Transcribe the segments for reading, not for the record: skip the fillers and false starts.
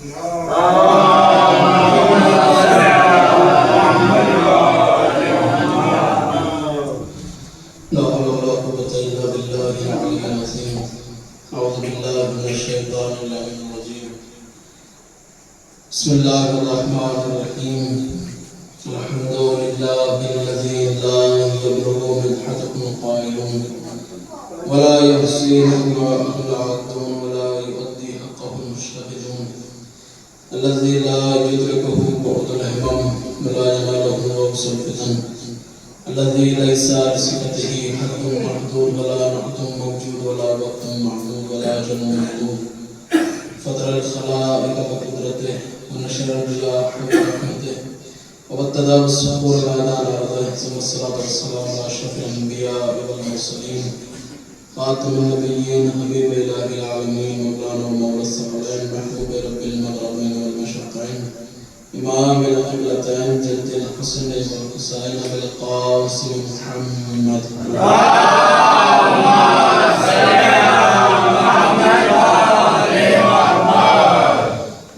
بسم الله الرحمن الرحيم. الحمد لله الذي لا يبلغ مدحتكم قائلون ولا يحصي ما أخلاقكم ولا يؤدي حقه المجتهدون، الذي لا يدركه بعد الهمم ولا يناله وبس الفتن، الذي ليس لصفته حد محدود ولا نعت موجود ولا وقت معدود ولا أجل محدود، فطر الخلائق بقدرته ونشر الرياح برحمته وابتدى بالصخور الأعداء الأرض، ثم الصلاة والسلام على أشرف الأنبياء والمرسلين خاتم النبيين حبيب إله العالمين مولانا ومولى الثقلين محبوب رب المغربين والمشرقين إمام القبلتين جد الحسن والحسين بالقاسم محمد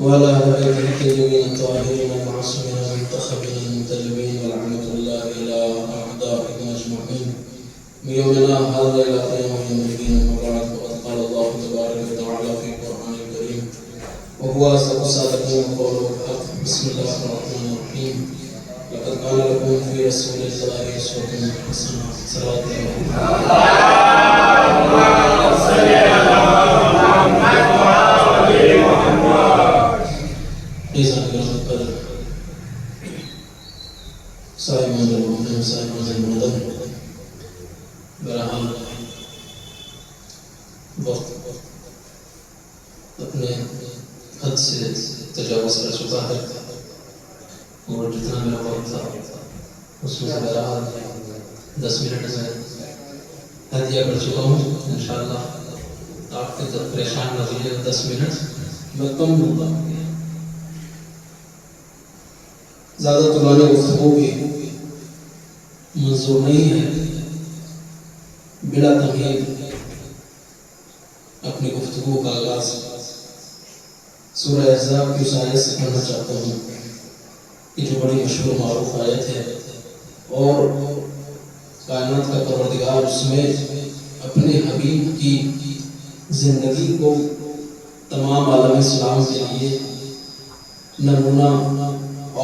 وعلى آله الطيبين الطاهرين المعصومين المنتخبين المنتجبين والعنة الله إلى أعدائكم أجمعين من يومنا هذا إلى قيام يوم الدين. وبعد، فقد قال الله تبارك وتعالى في القرآن الكريم وهو أصدق الصادقين وقوله الحق. بسم الله الرحمن الرحيم. لقد كان لكم في رسول الله أسوة حسنة. صلوات الله بہرحال وقت اپنے حد سے تجاوز کر چکا ہے اور جتنا میرا وقت تھا اس میں سے بہرحال 10 منٹ میں ہدیہ کر چکا ہوں. انشاءاللہ آپ کے طرف پریشان نہ ہوئیے، 10 منٹ میں کم دوں گا. زیادہ طولانی گفتگو بھی منظور نہیں ہے. بلا تمہید اپنی گفتگو کا آغاز سورہ احزاب کی اس آیت سے کرنا چاہتا ہوں کہ جو بڑی مشہور معروف آیت ہے اور کائنات کا پروردگار اس میں اپنے حبیب کی زندگی کو تمام عالم اسلام کے لیے نمونہ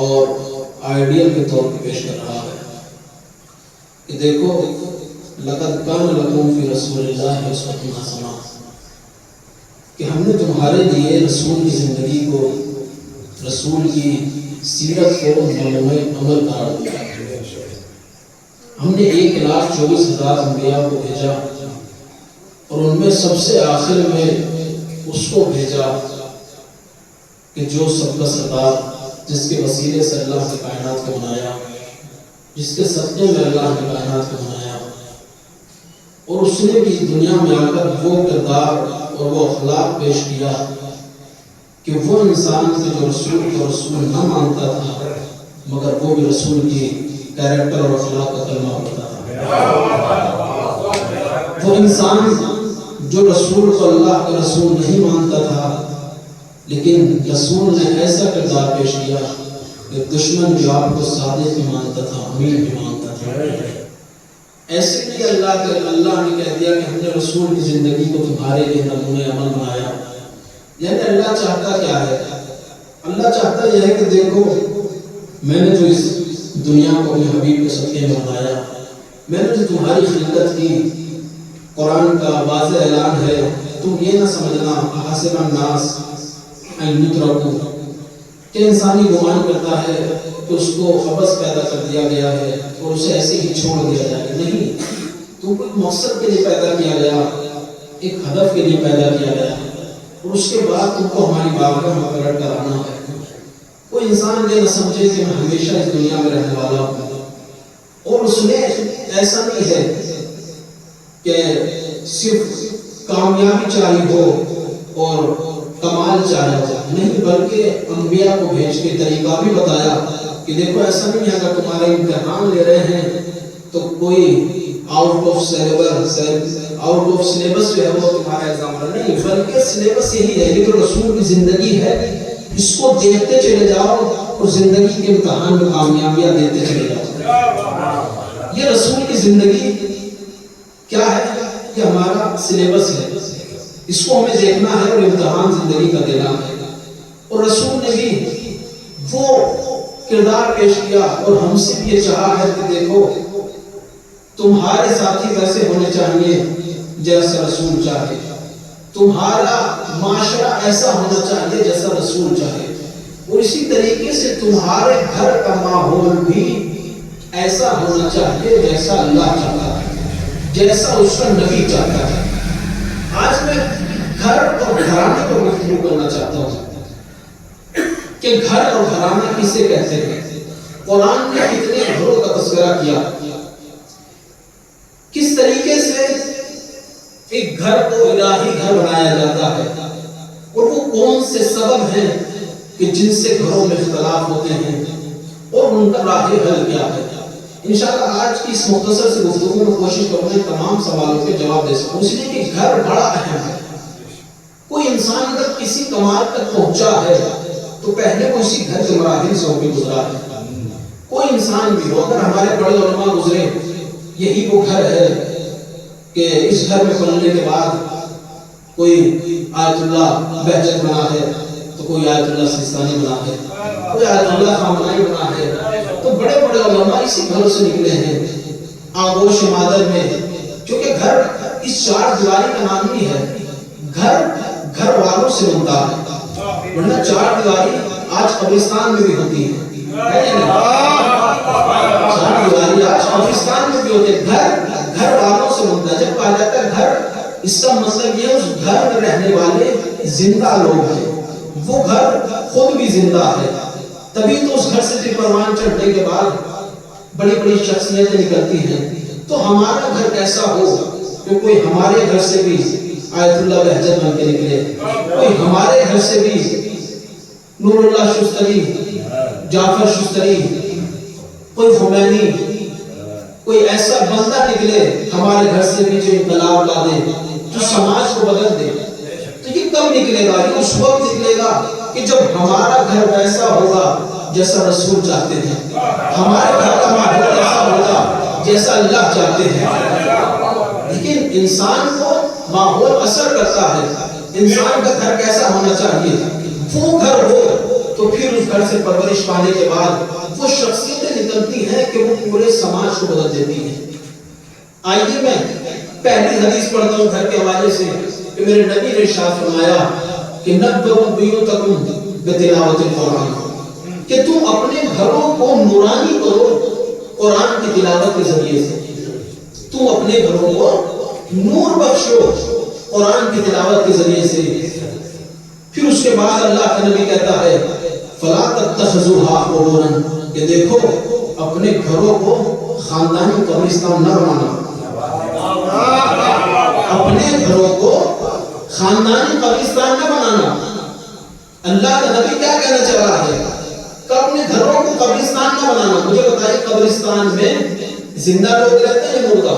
اور آئیڈیل کے طور پر پیش کر رہا ہے کہ دیکھو لقد کان لکم فی رسول اللہ اسوۃ حسنہ، کہ ہم نے تمہارے لیے رسول کی زندگی کو، رسول کی سیرت کو نمونۂ عمل قرار دیا. ہم نے 1,24,000 انبیاء کو بھیجا اور ان میں سب سے آخر میں اس کو بھیجا کہ جو سب کا سردار، جس کے وسیلے سے اللہ نے کائنات کو بنایا، جس کے صدقے میں اللہ نے کائنات کو بنایا. اور اس نے بھی دنیا میں آ کر وہ کردار اور وہ اخلاق پیش کیا کہ وہ انسان سے جو رسول کو رسول نہ مانتا تھا مگر وہ بھی رسول کی کیریکٹر اور اخلاق کا کلمہ پڑھتا تھا. وہ انسان جو رسول کو اللہ کا رسول نہیں مانتا تھا لیکن رسول نے ایسا کردار پیش کیا کہ دشمن بھی آپ کو صادق بھی مانتا تھا، امین بھی مانتا تھا. ایسے لیے اللہ نے کہہ دیا کہ ہم نے رسول کی زندگی کو تمہارے لیے نمونۂ عمل بنایا. یعنی اللہ چاہتا کیا ہے؟ اللہ چاہتا یہ ہے کہ دیکھو میں نے جو اس دنیا کو اپنے حبیب کے صدقے میں بنایا، میں نے جو تمہاری خلقت کی، قرآن کا واضح اعلان ہے، تم یہ نہ سمجھنا حسب الناس ان یترکوا کہ انسانی گمان کرتا ہے کہ اس کو عبث پیدا کر دیا گیا ہے اور اسے ایسے ہی چھوڑ دیا جائے. نہیں، تم کو ایک مقصد کے لیے پیدا کیا گیا، ایک ہدف کے لیے پیدا کیا گیا اور اس کے بعد تم کو ہماری بارگاہ میں مقرر کرانا ہے. کوئی انسان یہ نہ سمجھے کہ میں ہمیشہ اس دنیا میں رہنے والا ہوں. اور اس نے ایسا نہیں ہے کہ صرف کامیابی چاہیے ہو اور کمال چاہے ہو، نہیں بلکہ انبیاء کو بھیج کے طریقہ بھی بتایا کہ دیکھو ایسا نہیں ہے اگر تمہارے امتحان لے رہے ہیں تو کوئی آؤٹ آف سلیبس جو ہے وہ تمہارا ایگزام نہیں، بلکہ سلیبس یہی ہے. یہ تو رسول کی زندگی ہے اس کو دیکھتے چلے جاؤ اور زندگی کے امتحان میں کامیابیاں دیتے چلے جاؤ۔ یہ رسول کی زندگی کیا ہے؟ یہ ہمارا سلیبس ہے، اس کو ہمیں دیکھنا ہے اور امتحان زندگی کا دینا ہے۔ اور رسول نے بھی وہ کردار پیش کیا اور ہم سے بھی یہ چاہا ہے کہ دیکھو تمہارے ساتھی ویسے ہونے چاہیے جیسا رسول چاہے، تمہارا معاشرہ ایسا ہونا چاہیے جیسا رسول چاہے، اور اسی طریقے سے تمہارے گھر کا ماحول بھی ایسا ہونا چاہیے جیسا اللہ چاہتا ہے، جیسا اس کا نبی چاہتا ہے۔ آج میں گھر اور گھرانے کو گفتگو کرنا چاہتا ہوں کہ گھر اور گھرانہ کسے کہتے ہیں۔ قرآن نے کتنے گھروں کا تذکرہ کیا، کس طریقے سے ایک گھر کو الہی گھر بنایا جاتا ہے، اور وہ کون سے سبب ہیں کہ جن سے گھروں میں اختلاف ہوتے ہیں اور ان کا راہ حل کیا ہے۔ انشاءاللہ آج کی اس مختصر سے گفتگو میں کوشش کروں گا تمام سوالوں کے جواب دے سکوں، اس لیے کہ گھر بڑا اہم ہے۔ کوئی انسان اگر کسی کمال تک پہنچا ہے تو پہلے وہ اسی گھر کے مراحل سے ہو کے گزرا ہے۔ کوئی انسان بھی ہو، اگر ہمارے بڑے علماء گزرے یہی وہ گھر ہے کہ اس گھر میں پڑھنے کے بعد کوئی آیت اللہ بہجت بنا ہے تو کوئی آیت اللہ سیستانی بنا ہے، کوئی آیت اللہ خامنائی بنا ہے، تو بڑے بڑے علماء اسی گھروں سے نکلے ہیں آغوش مادر میں، کیونکہ گھر اس چار دیواری کا نام ہی ہے۔ گھر گھر والوں سے بنتا ہے، ورنہ چار دیواری آج قبرستان میں بھی ہوتی ہے، چار دیواری آج قبرستان میں بھی ہوتی ہے۔ گھر گھر والوں سے بنتا ہے۔ جب کہا جاتا ہے گھر، اس کا مطلب یہ ہے اس گھر میں رہنے والے زندہ لوگ ہیں، وہ گھر خود بھی زندہ ہے، تبھی تو اس گھر سے پھر پروان چڑھنے کے بعد بڑی بڑی شخصیتیں نکلتی ہیں۔ تو ہمارا گھر کیسا ہو کہ کوئی ہمارے گھر سے بھی آیت اللہ بہجت بن کے نکلے، کوئی ہمارے گھر سے بھی نور اللہ شستری، جعفر شستری، کوئی خمینی، کوئی ایسا بندہ نکلے ہمارے گھر سے بھی جو انقلاب لا دے، جو سماج کو بدل دے۔ تو یہ کب نکلے گا؟ یہ اس وقت نکلے گا کہ جب ہمارا گھر ویسا ہوگا جیسا رسول چاہتے ہیں، ہمارے گھر کا ماحول ایسا ہوگا جیسا اللہ چاہتے ہیں۔ لیکن انسان کو ماحول اثر کرتا ہے، انسان کا گھر کیسا ہونا چاہیے، وہ گھر ہو تو پھر اس گھر سے پرورش پانے کے بعد وہ شخصیتیں نکلتی ہیں کہ وہ پورے سماج کو بدل دیتی ہیں۔ آئیے میں پہلی حدیث پڑھتا ہوں گھر کے حوالے سے کہ میرے نبی نے ارشاد فرمایا کہ نبّئوا بیوتکم بتلاوت القرآن، کہ تم اپنے گھروں کو نورانی کرو قرآن کی تلاوت کے ذریعے سے، تم اپنے گھروں کو نور بخشو قرآن کی تلاوت کے ذریعے سے۔ پھر اس کے بعد اللہ کا نبی کہتا ہے فلا تتخذوها قبورا، کہ دیکھو اپنے گھروں کو خاندانی قبرستان نہ بنانا، اپنے گھروں کو خاندانی قبرستان نہ بنانا۔ اللہ کا نبی کیا کہنا چاہ رہا ہے کہ اپنے گھروں کو قبرستان نہ بنانا۔ مجھے بتائیے قبرستان میں زندہ لوگ رہتے ہیں یا مردہ؟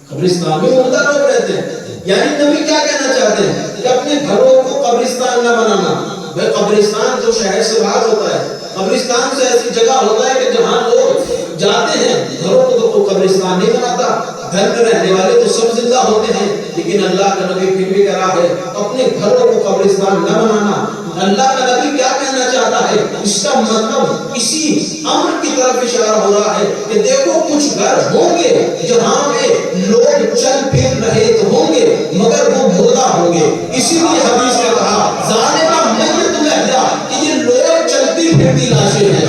قبرستان میں مردہ لوگ رہتے ہیں، یعنی نبی کیا کہنا چاہتے ہیں کہ اپنے گھروں کو قبرستان نہ بنانا۔ بھائی قبرستان جو شہر سے باہر ہوتا ہے، قبرستان سے ایسی جگہ ہوتا ہے کہ جہاں لوگ جاتے ہیں، گھروں کو تو کوئی قبرستان نہیں بناتا، گھر میں رہنے والے تو سب زندہ ہوتے ہیں۔ لیکن اللہ کا نبی پھر بھی کہہ رہا ہے اپنے گھروں کو قبرستان نہ بنانا۔ اللہ کا نبی کیا کہنا چاہتا ہے؟ اس کا مطلب اسی امر کی طرف اشارہ ہو رہا ہے کہ دیکھو کچھ گھر ہوں گے جہاں پہ لوگ چل پھر رہے تو ہوں گے مگر وہ مردہ ہوں گے۔ اسی لیے حدیث نے کہا ظالمہ میت لہجہ، کہ یہ لوگ چلتی پھرتی لاشیں ہیں۔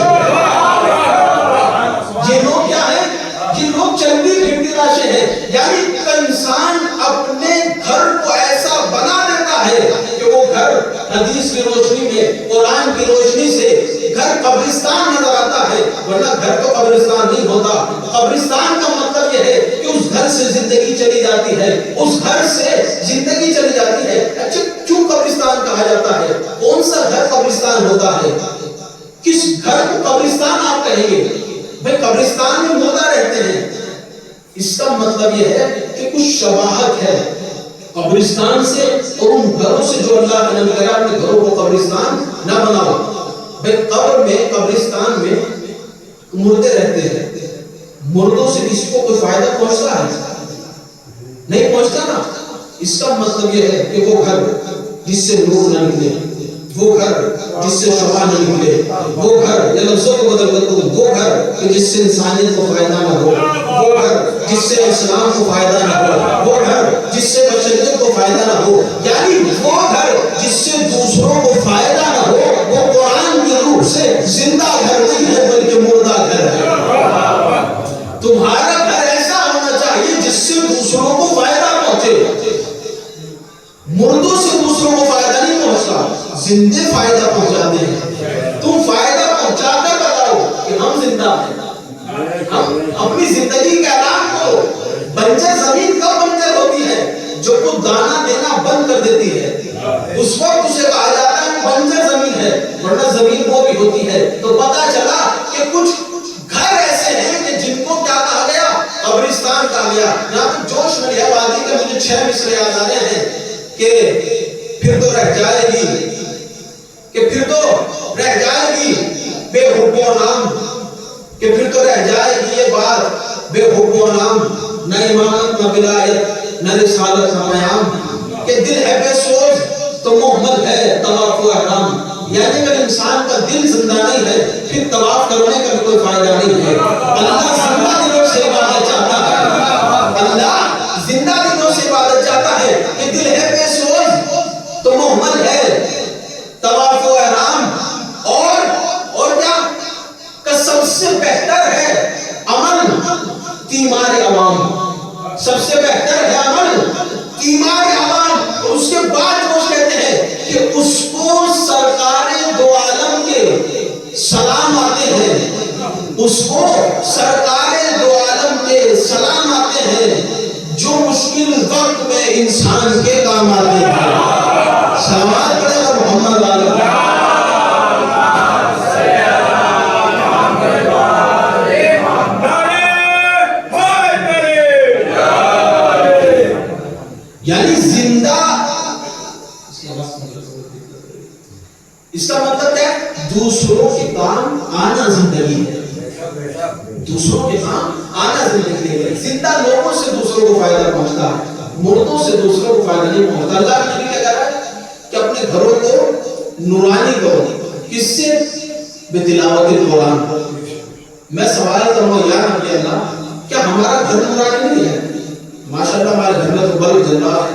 یہ لوگ کیا ہیں؟ یہ لوگ چلتی پھرتی لاشیں ہیں، یعنی انسان اپنے گھر کو ایسا بنا دیتا ہے کہ وہ گھر حدیث کی روشنی میں، قرآن کی روشنی سے گھر قبرستان نظر آتا ہے، ورنہ گھر تو قبرستان نہیں ہوتا۔ قبرستان کا مطلب یہ ہے کہ اس گھر سے زندگی چلی جاتی ہے، اس گھر سے زندگی چلی جاتی ہے۔ اچھا کیوں قبرستان کہا جاتا ہے؟ کون سا گھر قبرستان ہوتا ہے؟ کس گھر کو قبرستان آپ کہیں گے؟ بھئی قبرستان میں مردہ رہتے ہیں، اس کا مطلب یہ ہے کہ کچھ شباہت ہے، قبرستان سے اور ان گھروں سے جو اللہ کے نبی کہا اپنے گھروں کو قبرستان نہ بناؤ. بھئی قبر میں قبرستان میں مردے رہتے ہیں, مردوں سے کسی کو کوئی فائدہ پہنچتا ہے؟ نہیں پہنچتا نا. اس کا مطلب یہ ہے کہ وہ گھر جس سے نور نہ نکلے, وہ گھر جس سے شعاع نہ نکلے, وہ گھر, یہ لفظوں کو بدل کر دوں, وہ گھر کہ جس سے انسانیت کو فائدہ نہ ہو, وہ گھر جس سے اسلام کو فائدہ نہ ہو, وہ گھر جس سے بشریت کو فائدہ نہ ہو, یعنی وہ گھر جس سے دوسروں کو فائدہ نہ ہو, وہ قرآن کی روح سے زندہ گھر نہیں ہے بلکہ مردہ گھر ہے. تمہارا گھر ایسا ہونا چاہیے جس سے دوسروں کو فائدہ پہنچے. مردوں سے دوسروں کو فائدہ نہیں پہنچتا, زندے فائدہ پہنچاتے ہیں. تم فائدہ پہنچا کر بتاؤ کہ ہم زندہ ہیں, ہم اپنی زندگی کا اعلان کرو. بنجر زمین کب بنجر ہوتی ہے؟ جو کو دانا دینا بند کر دیتی ہے, اس وقت اسے کہا جاتا ہے بنجر زمین ہے. ورنہ زمین وہ بھی ہوتی ہے. تو پتا چلا کہ کچھ گھر ایسے ہیں کہ جن کو کیا کہا گیا؟ قبرستان کہا گیا. یہاں پہ جوش میں ہے وادی کے مجھے 6 مصرے یاد آ رہے ہیں کہ پھر تو رہ جائے گی, کہ پھر تو رہ جائے گی بے حب و نام, کہ پھر تو رہ جائے گی یہ بات بے حب و نام, نہ امامت نہ ولایت نہ رسالت نہ میام, کہ دل ہے بے سوز تو محمد ہے طواف و احرام. یعنی اگر انسان کا دل زندہ نہیں ہے پھر طواف کرنے کا کوئی فائدہ نہیں ہے. اللہ زندہ دلوں سے عبادت چاہتا ہے, اللہ زندہ دلوں سے عبادت چاہتا ہے. کہ دل ہے بے سوز تو محمد ہے طواف و احرام, اور کیا کہ سب سے بہتر ہے عمل تیمار عوام, سب سے بہتر ہے عمل تیمار عوام. اس کے بعد وہ کہتے ہیں کہ اس کو سرکار دو عالم کے سلام آتے ہیں, اس کو سرکار دو عالم کے سلام آتے ہیں جو مشکل وقت میں انسان کے کام آتے ہیں. سلامات پڑھے گا محمد علیہ. یعنی زندہ, اس کا مطلب کیا ہے؟ دوسروں کے کام آنا زندگی ہے, دوسروں کے کام آنا زندگی ہے. زندہ لوگوں سے دوسروں کو فائدہ پہنچتا ہے, مردوں سے دوسروں کو فائدہ نہیں پہنچتا. اللہ کے نبی کیا کہہ رہا ہے کہ اپنے گھروں کو نورانی کرو. کس سے؟ بتلاوت القرآن. میں سوال کروں گا یا نبی اللہ, کیا ہمارا گھر نورانی نہیں ہے؟ ماشاءاللہ ہمارے گھر میں تو بلب جل رہا ہے,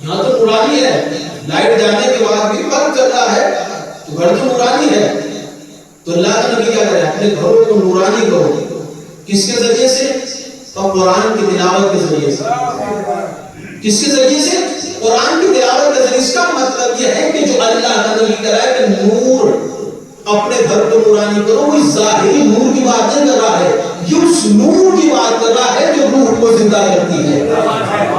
یہاں تو نورانی ہے, لائٹ جانے کے بعد بھی بلب جل رہا ہے, تو گھر تو نورانی ہے. تو اللہ کا نبی کیا کرے؟ اپنے گھروں کو نورانی کرو. کس کے ذریعے سے؟ قرآن کی تلاوت کے ذریعے سے. کس کے ذریعے سے؟ قرآن کی تلاوت کے ذریعے. اس کا مطلب یہ ہے کہ جو اللہ کا نبی کہہ رہا ہے کہ نور, اپنے گھر کو نورانی کرو, وہ ظاہری نور کی بات نہیں کر رہا ہے, یہ اس نور کی بات کر رہا ہے جو روح کو زندہ کرتی ہے,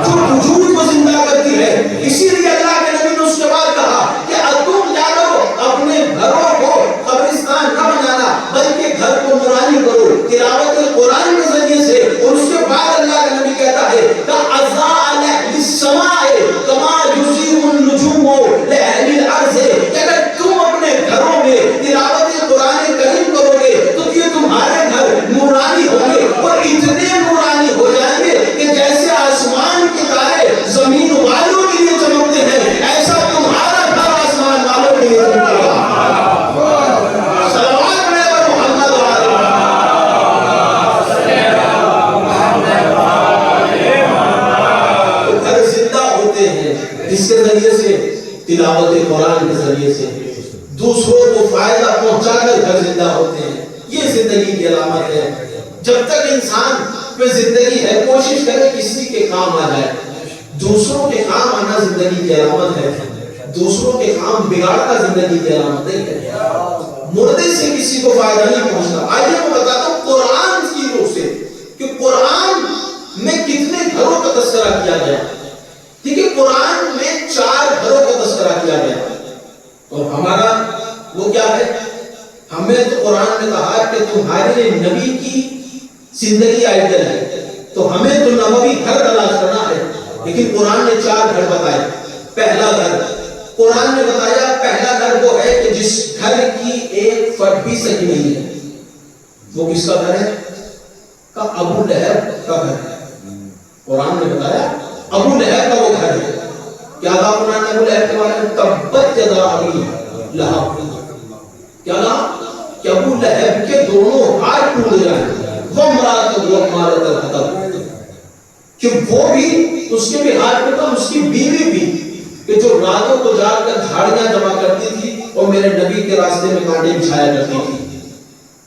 جو وجود کو زندہ کرتی ہے. اسی لیے اللہ کے نبی نے اس کے بعد کہا کہ تم کیا کرو, اپنے گھروں کو قبرستان نہ بنانا بلکہ گھر کو نورانی کرو تلاوت قرآن کے ذریعے سے. اور اس کے بعد اللہ کا نبی کہتا ہے کہ اضاء لأهل السماء كما يضيء النجوم لأهل الارض, کہ اگر تم اپنے گھروں میں تلاوت قرآن کریم کرو گے تو یہ تمہارے گھر نورانی ہوں گے, اور اتنے نورانی ہو جائیں گے کہ جیسے آسمان کے تارے زمین والوں کے لیے چمکتے ہیں, ایسا تمہارا گھر آسمان والوں کے لیے چمکے گا. صلوات پڑھے گا محمد وعلیہ. گھر زندہ ہوتے ہیں جس کے ذریعے سے, تلاوت قرآن کے ذریعے سے دوسروں کو فائدہ پہنچا کر گھر زندہ ہوتے ہیں. یہ زندگی کی علامت ہے. جب تک انسان پہ زندگی ہے کوشش کرے کسی کے کام آ جائے. دوسروں کے کام آنا زندگی کی علامت ہے, دوسروں کے کام بگاڑنا زندگی کی علامت نہیں ہے. مردے سے کسی کو فائدہ نہیں پہنچتا. آئیے میں بتاتا ہوں قرآن کی روح سے کہ قرآن میں کتنے گھروں کا تذکرہ کیا گیا. ٹھیک ہے, قرآن میں 4 گھروں کا تذکرہ کیا گیا, اور ہمارا وہ کیا ہے؟ ہمیں تو قرآن نے کہا کہ تمہارے نبی کی زندگی آئیڈل ہے, تو ہمیں تو نبوی گھر تلاش کرنا ہے. لیکن قرآن نے 4 گھر بتائے. پہلا گھر قرآن نے بتایا، پہلا گھر وہ ہے کہ جس گھر کی ایک فرد بھی صحیح نہیں ہے. وہ کس کا گھر ہے؟ کا ابو لہب کا گھر ہے. قرآن نے بتایا ابو لہب کا وہ گھر ہے. کیا کہا قرآن نے ابو لہب کے بارے میں؟ تبت یدا ابی لہب. کیا کہا کہ ابو لہب کے دونوں ہاتھ ٹوٹ جائیں. وہ مراد وہ مارت الحطب، کہ وہ بھی، اس کے بھی ہاتھ ٹوٹا، اس کی بیوی بھی، کہ جو راتوں کو جا کر جھاڑیاں جمع کرتی تھی اور میرے نبی کے راستے میں کانٹے بچھایا کرتی تھی.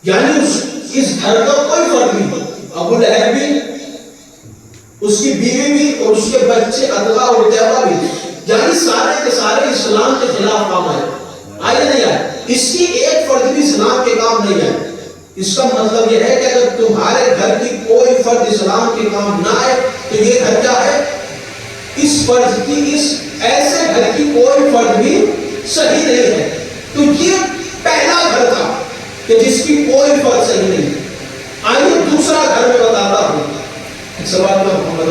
یعنی اس گھر کا کوئی فرق نہیں. ابو لہب بھی، اس کی بیوی بھی، اور اس کے بچے عتبہ اور عتیبہ بھی، یعنی سارے کے سارے اسلام کے خلاف کام آئے. آئے نہیں آئے؟ اس کی ایک فرد بھی اسلام کے کام نہیں آئے. اس کا مطلب یہ ہے کہ اگر تمہارے گھر کی کوئی فرد اسلام کے کام نہ آئے تو یہ گھر کیا ہے؟ اس فرد کی، اس ایسے گھر کی کوئی فرد بھی صحیح نہیں ہے. تو یہ پہلا گھر تھا کہ جس کی کوئی فرد صحیح نہیں. آئیے دوسرا گھر میں بتاتا ہوں. سوال کا محمد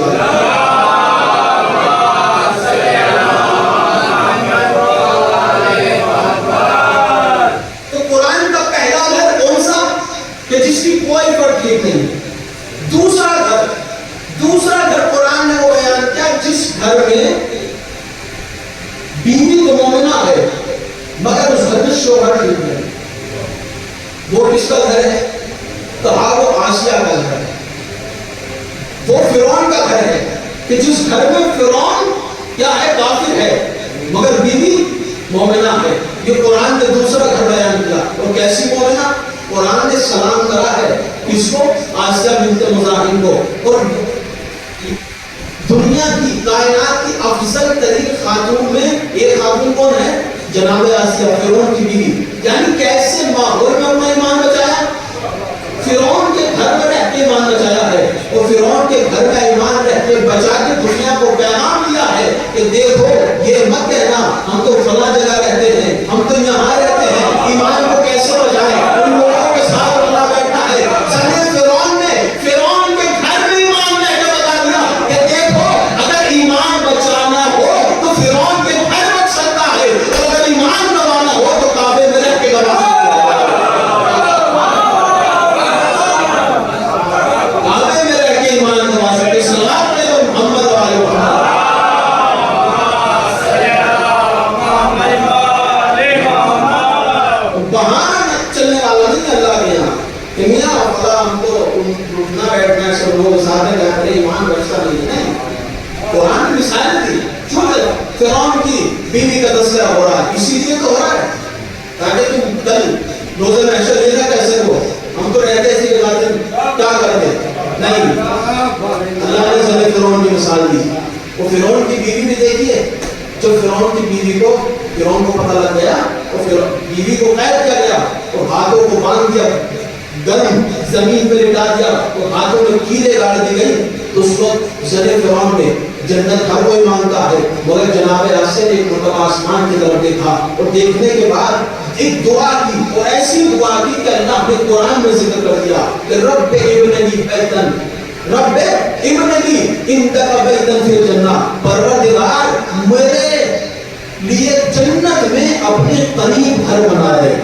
تو قرآن کا پہلا گھر کون سا کہ جس کی کوئی فرد ٹھیک نہیں. دوسرا گھر قرآن نے وہ بیان کیا جس گھر میں بیوی تو مومنہ ہے مگر اس گھر میں شوہر ٹھیک ہے. وہ کس کا گھر ہے؟ کہا وہ آسیہ کا گھر ہے. وہ فرعون کا گھر ہے کہ جس گھر میں فرعون کیا ہے؟ کافر ہے مگر بیوی مومنہ ہے. یہ قرآن نے دوسرا گھر بیان کیا. اور کیسی مومنہ؟ قرآن نے سلام کرا ہے کس کو؟ آسیہ بنت مزاحم کو. اور دنیا کی، کائنات کی افضل ترین خاتون میں ایک خاتون کون ہے؟ جناب آسیہ، فرعون کی بیوی. یعنی کیسے ماحول میں اپنا ایمان بچایا؟ فرعون کے گھر میں رہ کے ایمان بچایا ہے. اور فرعون کے گھر میں ایمان رہ کے بچا کے دنیا کو پیغام دیا ہے کہ دیکھو یہ مت کہنا ہم تو فلاں جگہ رہتے ہیں، ہم تو یہاں رہتے ہیں. ایمان کو کیسے بچائیں؟ ان لوگوں کے ساتھ اللہ بیٹھا ہے. فرعون کے گھر میں ایمان رہ کے بتا دیا کہ دیکھو اگر ایمان بچانا ہو تو فرعون کے گھر بچ سکتا ہے، اور اگر ایمان گوانا ہو تو کعبے میں رہ کے گوا سکتا ہے. قرآن نے مثال دی. فرعون کی بیوی کا تذکرہ ہو رہا ہے، اسی لیے تو ہو رہا ہے تاکہ تم کل روزے میں ایسا لینا کیسے ہو. ہم تو رہتے اسی کے بعد کیا کرتے نہیں. اللہ نے ضرور فرعون کی مثال دی. وہ فرعون کی بیوی بھی دیکھیے. جب فرعون کی بیوی کو، فرعون کو پتہ لگ گیا اور بیوی کو قید کیا گیا اور ہاتھوں کو باندھ دیا، گرم زمین پہ لٹا دیا اور ہاتھوں میں کیلیں گاڑ دی گئی. تو اس وقت زر فرعون میں جنت ہر کوئی مانگتا ہے مگر جناب آسیہ نے ایک مرتبہ آسمان کی طرف دیکھا اور دیکھنے کے بعد ایک دعا کی، اور ایسی دعا کی کہ اللہ نے قرآن میں ذکر کر دیا کہ رب ابن لی بیتن، رب ابن لی اندک بیتن فی الجنہ، پروردگار میرے لیے جنت میں اپنے قریب گھر بنا دے.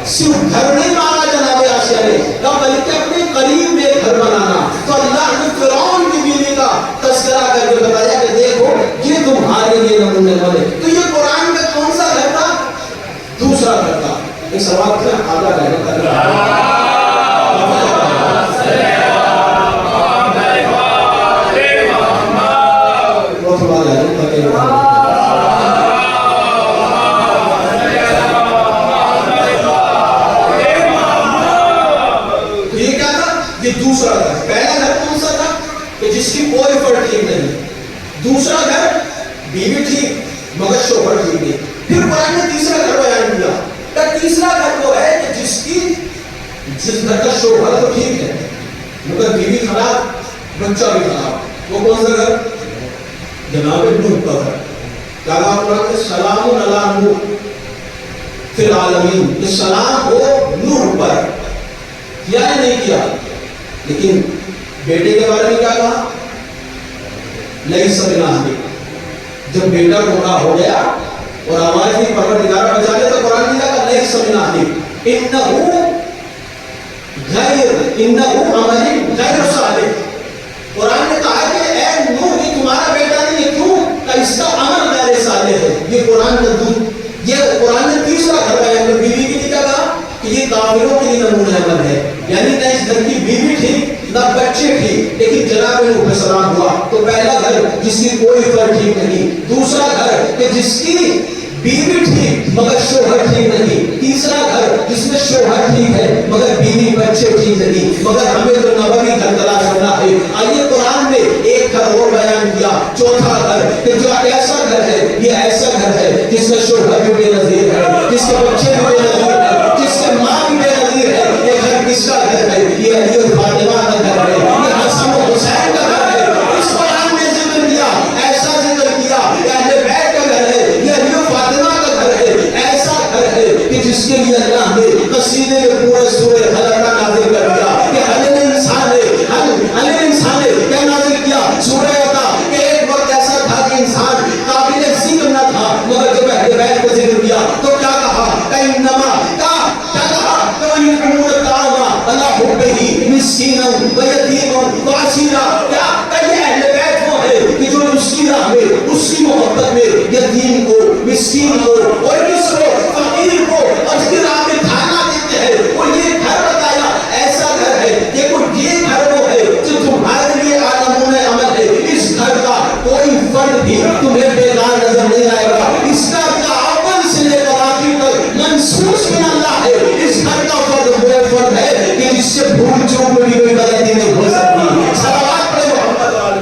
صرف گھر نہیں مانگا جناب آسیہ نے، بلکہ اپنے قریب میں گھر بنانا. تو اللہ نے فرعون کی بیوی کا تذکرہ کر کے بتایا کہ دیکھو یہ تمہارے لیے نمونے والے. تو یہ قرآن کا کون سا گھر تھا؟ دوسرا گھر تھا. ایک سوال کیا آگا رہنے کا دوسرا گھر. پہلا گھر کون سا تھا کہ جس کی کوئی فرد ٹھیک نہیں. دوسرا گھر بیوی ٹھیک مگر شوہر ٹھیک نہیں. پھر قرآن نے تیسرا گھر بیان کیا کہ تیسرا گھر وہ ہے کہ جس گھر کا شوہر تو ٹھیک ہے مگر بیوی خراب، بچہ بھی خراب. وہ کون سا گھر؟ جناب نوح کا گھر. کیا کہا قرآن نے؟ سلام علی نوح فی العالمین، کہ سلام ہو نوح پر. کیا نہیں کیا، لیکن بیٹے کے بارے میں کیا کہا؟ لیس من اہلہ. جب بیٹا گمراہ ہو گیا اور آواز بھی پروردگار بچا لے تو قرآن نے کہا لیس من اہلہ انہ عمل غیر صالح. قرآن نے کہا کہ اے نوح یہ تمہارا بیٹا نہیں ہے. کیوں؟ کہ اس کا عمل غیر صالح ہے. یہ قرآن کا دودھ، یہ قرآن نے تیسرا گھر بیان کر بیوی کے لیے کہا کہ یہ کافروں کے لیے نمونہ عمل ہے. یعنی نہ اس گھر کی بیوی ٹھیک نہ بچے ٹھیک، لیکن جناب نوح پہ سلام ہوا. تو پہلا گھر جس کی کوئی فرد ٹھیک نہیں، دوسرا گھر کہ جس کی بیوی ٹھیک مگر شوہر ٹھیک نہیں، تیسرا گھر جس میں شوہر ٹھیک ہے مگر بیوی بچے ٹھیک نہیں. مگر ہمیں تو نبوی گھر تلاش کرنا ہے. آئیے قرآن نے ایک گھر اور بیان کیا، چوتھا گھر کہ جو ایسا گھر ہے، یہ ایسا گھر ہے جس میں شوہر بھی بے نظیر ہے، جس کے بچے بھی بے نظیر ہے، جس کے ماں بھی بے نظیر ہے. یہ گھر کس کا گھر ہے؟ یہ علی اور فاطمہ کا گھر ہے، یہ حسن و حسین کا گھر ہے. اس قرآن نے ذکر کیا، ایسا ذکر کیا کہ اہل بیت کا گھر ہے، یہ علی اور فاطمہ کا گھر ہے. ایسا گھر ہے کہ جس کے لیے اللہ نے قصیدے میں پورے سورہ حلق کا نازل کر دیا کہ حل انسان ہے کیا نازل کیا؟ سورہ عطا کہ ایک وقت ایسا تھا کہ انسان قابل ذکر نہ تھا، مگر جب اہل بیت کو ذکر کیا تو کیا کہا؟ کہ انما کیا کہا؟ کہ یطعمون الطعام علی حبہ مسکینا و یتیما و اسیرا. کیا کہ یہ اہل بیت وہ ہے کہ جو اس کی راہ میں، اس کی محبت میں یتیم کو، مسکین کو اور کس کو؟ فقیر کو اس کی راہ میں کھانا دیتے ہیں. اور یہ گھر بتایا ایسا گھر ہے کہ یہ گھر وہ ہے جو تمہارے لیے عالمون عمل ہے. اس گھر کا کوئی فرد بھی تمہیں بیکار نظر نہیں آئے گا. اس گھر کا اول سے لے کر آخر تک منصوص من اللہ ہے. اس گھر کا فرد وہ فرد ہے کہ جس سے بھول چوک میں بھی کوئی غلطی نہیں ہو سکتی. صلوات پڑھے محمد والے.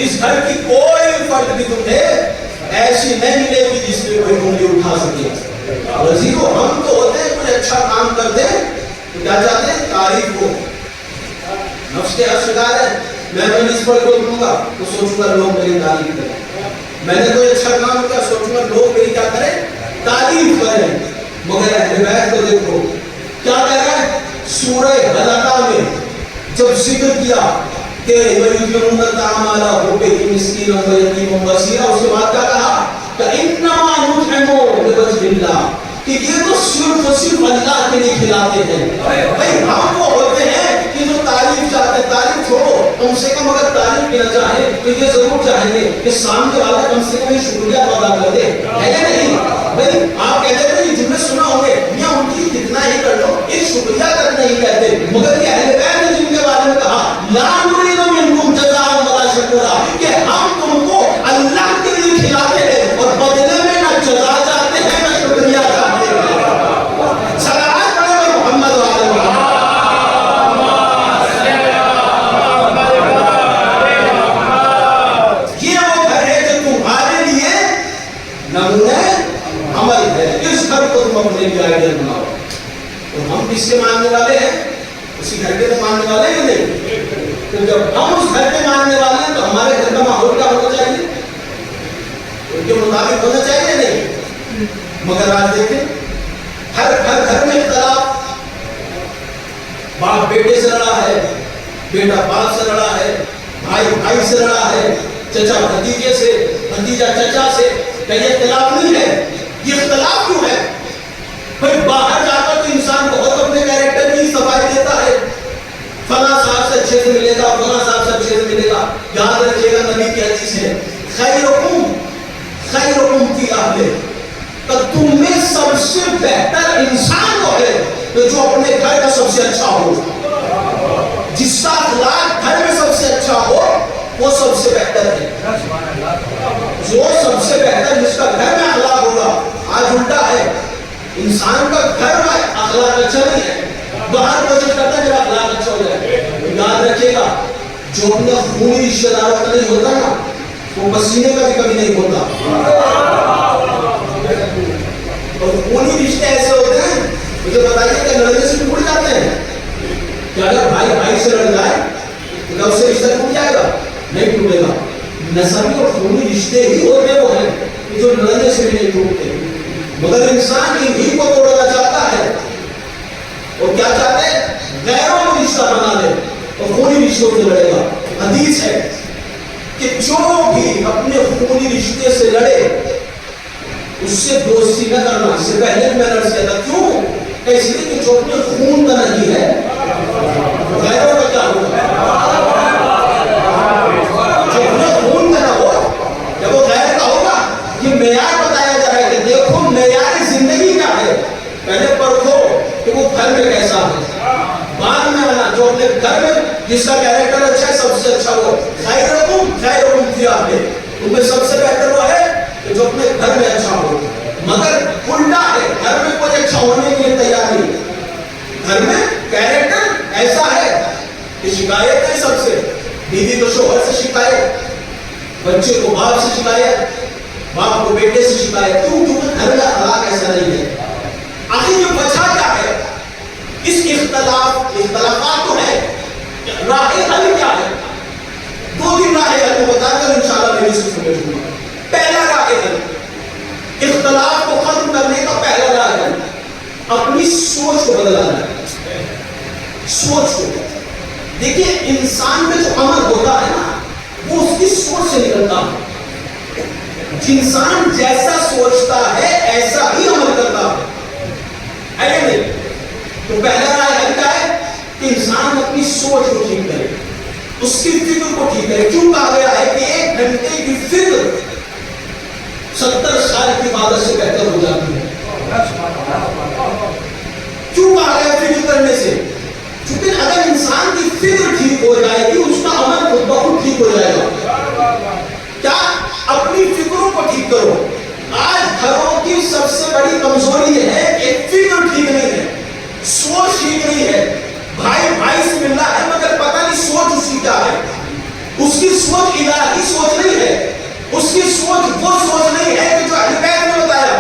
اس گھر کی کوئی فرد بھی تمہیں ایسی نہیں ملے گی جس میں کوئی انگلی اٹھا سکے. رضی کو ہم تو ہوتے ہیں کوئی اچھا کام کرتے تو کیا چاہتے ہیں؟ تعریف ہو. نفس کے حد شکار ہے، میں اس پر کو دوں گا تو سوچوں گا لوگ میری تعریف کریں. میں نے کوئی اچھا کام کیا، سوچوں گا لوگ میری کیا کریں؟ تعریف کریں. مگر اہل بیت کو دیکھو کیا کہہ رہا ہے سورہ حلقہ میں جب ذکر کیا کہ وَيُطْعِمُونَ الطَّعَامَ عَلَىٰ حُبِّهِ مِسْكِينًا وَيَتِيمًا وَأَسِيرًا. اس کے بعد کیا کہا کہ إِنَّمَا نُطْعِمُ لِوَجْهِ اللَّهِ کہ یہ تو صرف اللہ کے لیے کھلاتے ہیں. بھائی ہم وہ ہوتے ہیں کہ جو تعریف چاہتے ہیں. تعریف چھوڑو، کم سے کم اگر تعریف کیا چاہے تو یہ ضرور چاہیں گے کہ سامنے والا کم سے کم شکریہ ادا کر دے، ہے یا نہیں؟ بھائی آپ کہتے ہیں یہ جملے سنا ہوں گے میاں ان کی کتنا ہی کر لو، یہ شکریہ کرنا ہی کہتے. مگر یہ اہل بیت نے جن کے بارے میں کہا لا نريد منكم جزاء ولا شكورا کہ ہم تم کو اللہ کے لیے کھلاتے ہیں اور بدلے میں نہ جزا چاہتے ہیں نہ شکریہ چاہتے ہیں. صلوات پڑھیں محمد وعلى یہ وہ گھر ہے جو تمہارے لیے نمونہ عمل ہے. اس گھر کو تم اپنے لیے آئیڈیل بناؤ. اور ہم کس کے ماننے والے ہیں؟ اسی گھر کے تو ماننے والے ہیں نہیں. تو جب ہم اس گھر کے ماننے والے ہیں تو ہمارے گھر کا ماحول کیا ہونا چاہیے؟ ان کے مطابق ہونا چاہیے نہیں. مگر آج دیکھیں ہر میں اختلاف. باپ بیٹے سے لڑا ہے، بیٹا باپ سے لڑا ہے، بھائی سے لڑا ہے، چچا بھتیجے سے، بھتیجا چچا سے. کہ یہ اختلاف نہیں ہے. یہ اختلاف کیوں ہے؟ بھائی باہر جا کر تو انسان بہت اپنے کیریکٹر کی صفائی دیتا ہے. فلاں صاحب سے اچھے سے ملے گا، فلاں صاحب سے اچھے سے ملے گا. یاد رکھیے گا نبی کی حدیث ہے خیرکم فی اہلہ کہ تم میں سب سے بہتر انسان وہ ہے جو اپنے گھر کا سب سے اچھا ہو. جس کا اخلاق گھر میں سب سے اچھا ہو وہ سب سے بہتر ہے. جو سب سے بہتر جس کا گھر میں اخلاق ہوگا. آج الٹا ہے، انسان کا گھر میں اخلاق اچھا نہیں ہے، باہر کوشش کرتا ہے میرا اخلاق اچھا ہو جائے. یاد رکھیے گا جو اپنا خونی رشتہ داروں کا نہیں ہوتا نا وہ پسینے کا بھی کبھی نہیں ہوتا. اور خونی رشتے ایسے ہوتے ہیں مجھے بتائیے کہ لڑنے سے ٹوٹ جاتے ہیں. کہ اگر بھائی سے لڑ جائے تو اس سے رشتہ ٹوٹ جائے گا؟ نہیں ٹوٹے گا. نسبی اور خونی رشتے ہی ہوتے وہ ہیں جو لڑنے سے بھی نہیں ٹوٹتے، مگر انسان انہی کو توڑنا چاہتا ہے اور کیا چاہتے ہیں؟ غیروں کو رشتہ بنا لے اور خونی رشتوں سے لڑے گا۔ حدیث ہے کہ جو بھی اپنے خونی رشتے سے لڑے اس سے دوستی نہ کرنا۔ اس سے پہلے میں عرض کیا تھا کیوں؟ اس لیے کہ جو اپنے خون کا نہیں ہے غیروں کا کیا ہوگا؟ جو اپنے خون کا نہ ہو جب وہ غیر کا ہوگا، یہ معیار بتایا جا رہا ہے کہ دیکھو معیار زندگی کیا ہے، پہلے پرکھو کہ وہ گھر میں کیسا ہے، بعد میں آنا جو اپنے گھر میں جس کا کیریکٹر اچھا ہے سب سے اچھا وہ خیرکم فی اہلہ، ان میں سب سے بہتر وہ ہے کہ جو اپنے گھر میں اچھا ہو۔ مگر الٹا ہے، گھر میں کوئی اچھا ہونے کے لیے تیار نہیں، گھر میں کیریکٹر ایسا ہے کہ شکایت ہے سب سے، بیوی کو شوہر سے شکایت، بچے کو باپ سے شکایت، باپ کو بیٹے سے شکایت، کیوں؟ کیونکہ گھر کا اخلاق ایسا نہیں ہے۔ آخر یہ وجہ کیا ہے؟ اس اختلافات تو ہے، راہ حل کیا ہے؟ دو تین راہ حل کو بتا کر انشاءاللہ میری سے سمجھ گا۔ پہلا راہ حل، اختلاف کو ختم کرنے کا پہلا راہ حل اپنی سوچ کو بدلانا ہے۔ سوچ کو دیکھیے، انسان میں جو عمل ہوتا ہے نا وہ اس کی سوچ سے نکلتا ہے۔ انسان جیسا سوچتا ہے ایسا ہی عمل کرتا ہے کہ نہیں؟ تو پہلا راہ حل کیا ہے کہ انسان اپنی سوچ کو ٹھیک کرے، اس کی فکر کو ٹھیک کرے۔ کیوں کہا گیا ہے کہ 1 گھنٹے کی فکر 70 سال کی عبادت سے بہتر ہو جاتی ہے؟ کیوں کہا گیا فکر کرنے سے؟ کیونکہ اگر انسان کی فکر ٹھیک ہو جائے گی اس کا عمل خود بخود ٹھیک ہو جائے گا۔ کیا؟ اپنی فکروں کو ٹھیک کرو۔ آج گھروں کی سب سے بڑی کمزوری یہ ہے کہ فکر ٹھیک نہیں ہے، سوچ ٹھیک نہیں ہے۔ بھائی سے مل رہا ہے مگر پتہ نہیں سوچ اس کی کیا ہے۔ اس کی سوچ الہی سوچ نہیں ہے، اس کی سوچ وہ سوچ نہیں ہے کہ جو اہل بیت نے بتایا۔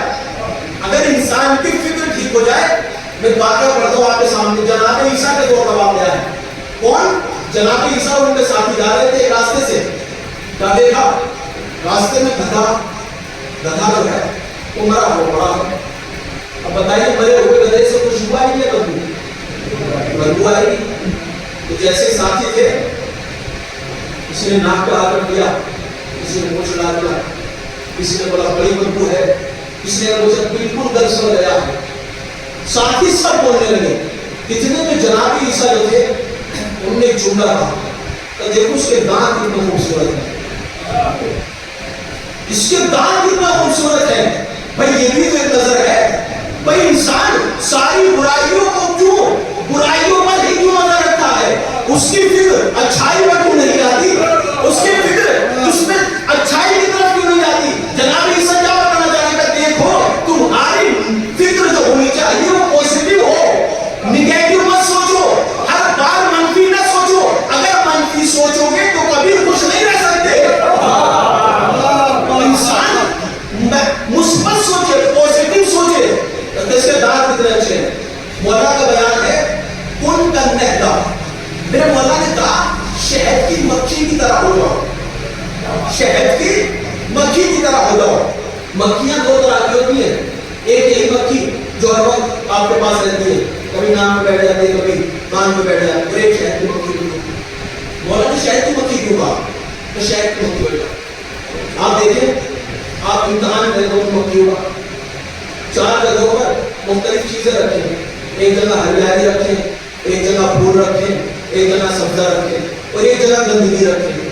اگر انسان کی فکر ٹھیک ہو جائے، میں واقعہ پڑھتا ہوں آپ کے سامنے، جناب عیسیٰ کے دور کا واقعہ ہے۔ کون؟ جناب عیسیٰ اور ان کے ساتھی جا رہے تھے راستے سے، کیا دیکھا؟ راستے میں گدھا جو ہے وہ مرا ہوا پڑا ہے۔ اب بتائیے مرے ہوئے گدھے سے کچھ ہوا ہی ہے؟ بدبو آئے گی۔ تو جیسے ساتھی تھے، کسی نے ناک پہ ہاتھ رکھ دیا، کسی نے منہ چڑھا دیا، کسی نے بولا بڑی بدبو ہے، کسی نے مجھے بالکل گل سمجھ گیا ہے۔ ساتھی سب بولنے لگے۔ اتنے میں جناب عیسیٰ جو تھے انہوں نے ایک جملہ کہا کہ دیکھو اس کے دانت کتنا خوبصورت ہے، اس کے دانت کتنا خوبصورت ہے۔ بھائی یہ بھی تو ایک نظر ہے۔ بھائی انسان ساری برائیوں کو کیوں، برائیوں پر ہی کیوں نظر رکھتا ہے؟ اس کی فکر اچھائی پر کیوں نہیں آتی؟ اس کی فکر اس میں اچھائی کی طرف کیوں نہیں آتی؟ جناب عیسیٰ کیا بتانا چاہتے ہیں؟ دیکھو تمہاری فکر جو ہونی چاہیے وہ پوزیٹیو ہو، نگیٹو مت سوچو، ہر بار منفی نہ سوچو۔ اگر منفی سوچو گے تو کبھی خوش نہیں رہ سکتے۔ انسان مثبت سوچے، پوزیٹیو سوچے۔ اس کے دانت کتنے اچھے ہیں۔ مولا کا بیان ہے کن کا نہلا، میرے مولا نے کہا شہد کی مکھی کی طرح ہو جاؤ، شہد کی مکھی کی طرح ہو جاؤ۔ مکھیاں دو طرح کی ہوتی ہیں، ایک یہی مکھی جو ہر وقت آپ کے پاس رہتی ہے، کبھی نام پہ بیٹھ جاتی ہے، کبھی کان پہ بیٹھ جاتی ہے، اور ایک شہد کی مکھی ہوتی ہے۔ مولا نے شہد کی مکھی کیوں کہا؟ تو شہد کی مکھی ہو جاؤ۔ آپ دیکھیں، آپ امتحان کریں تو مکھی ہوگا۔ 4 جگہوں پر مختلف چیزیں رکھیں، ایک جگہ ہریالی رکھیں، ایک جگہ پھول رکھیں، ایک جگہ سبزہ رکھیں، اور ایک جگہ گندگی رکھیں۔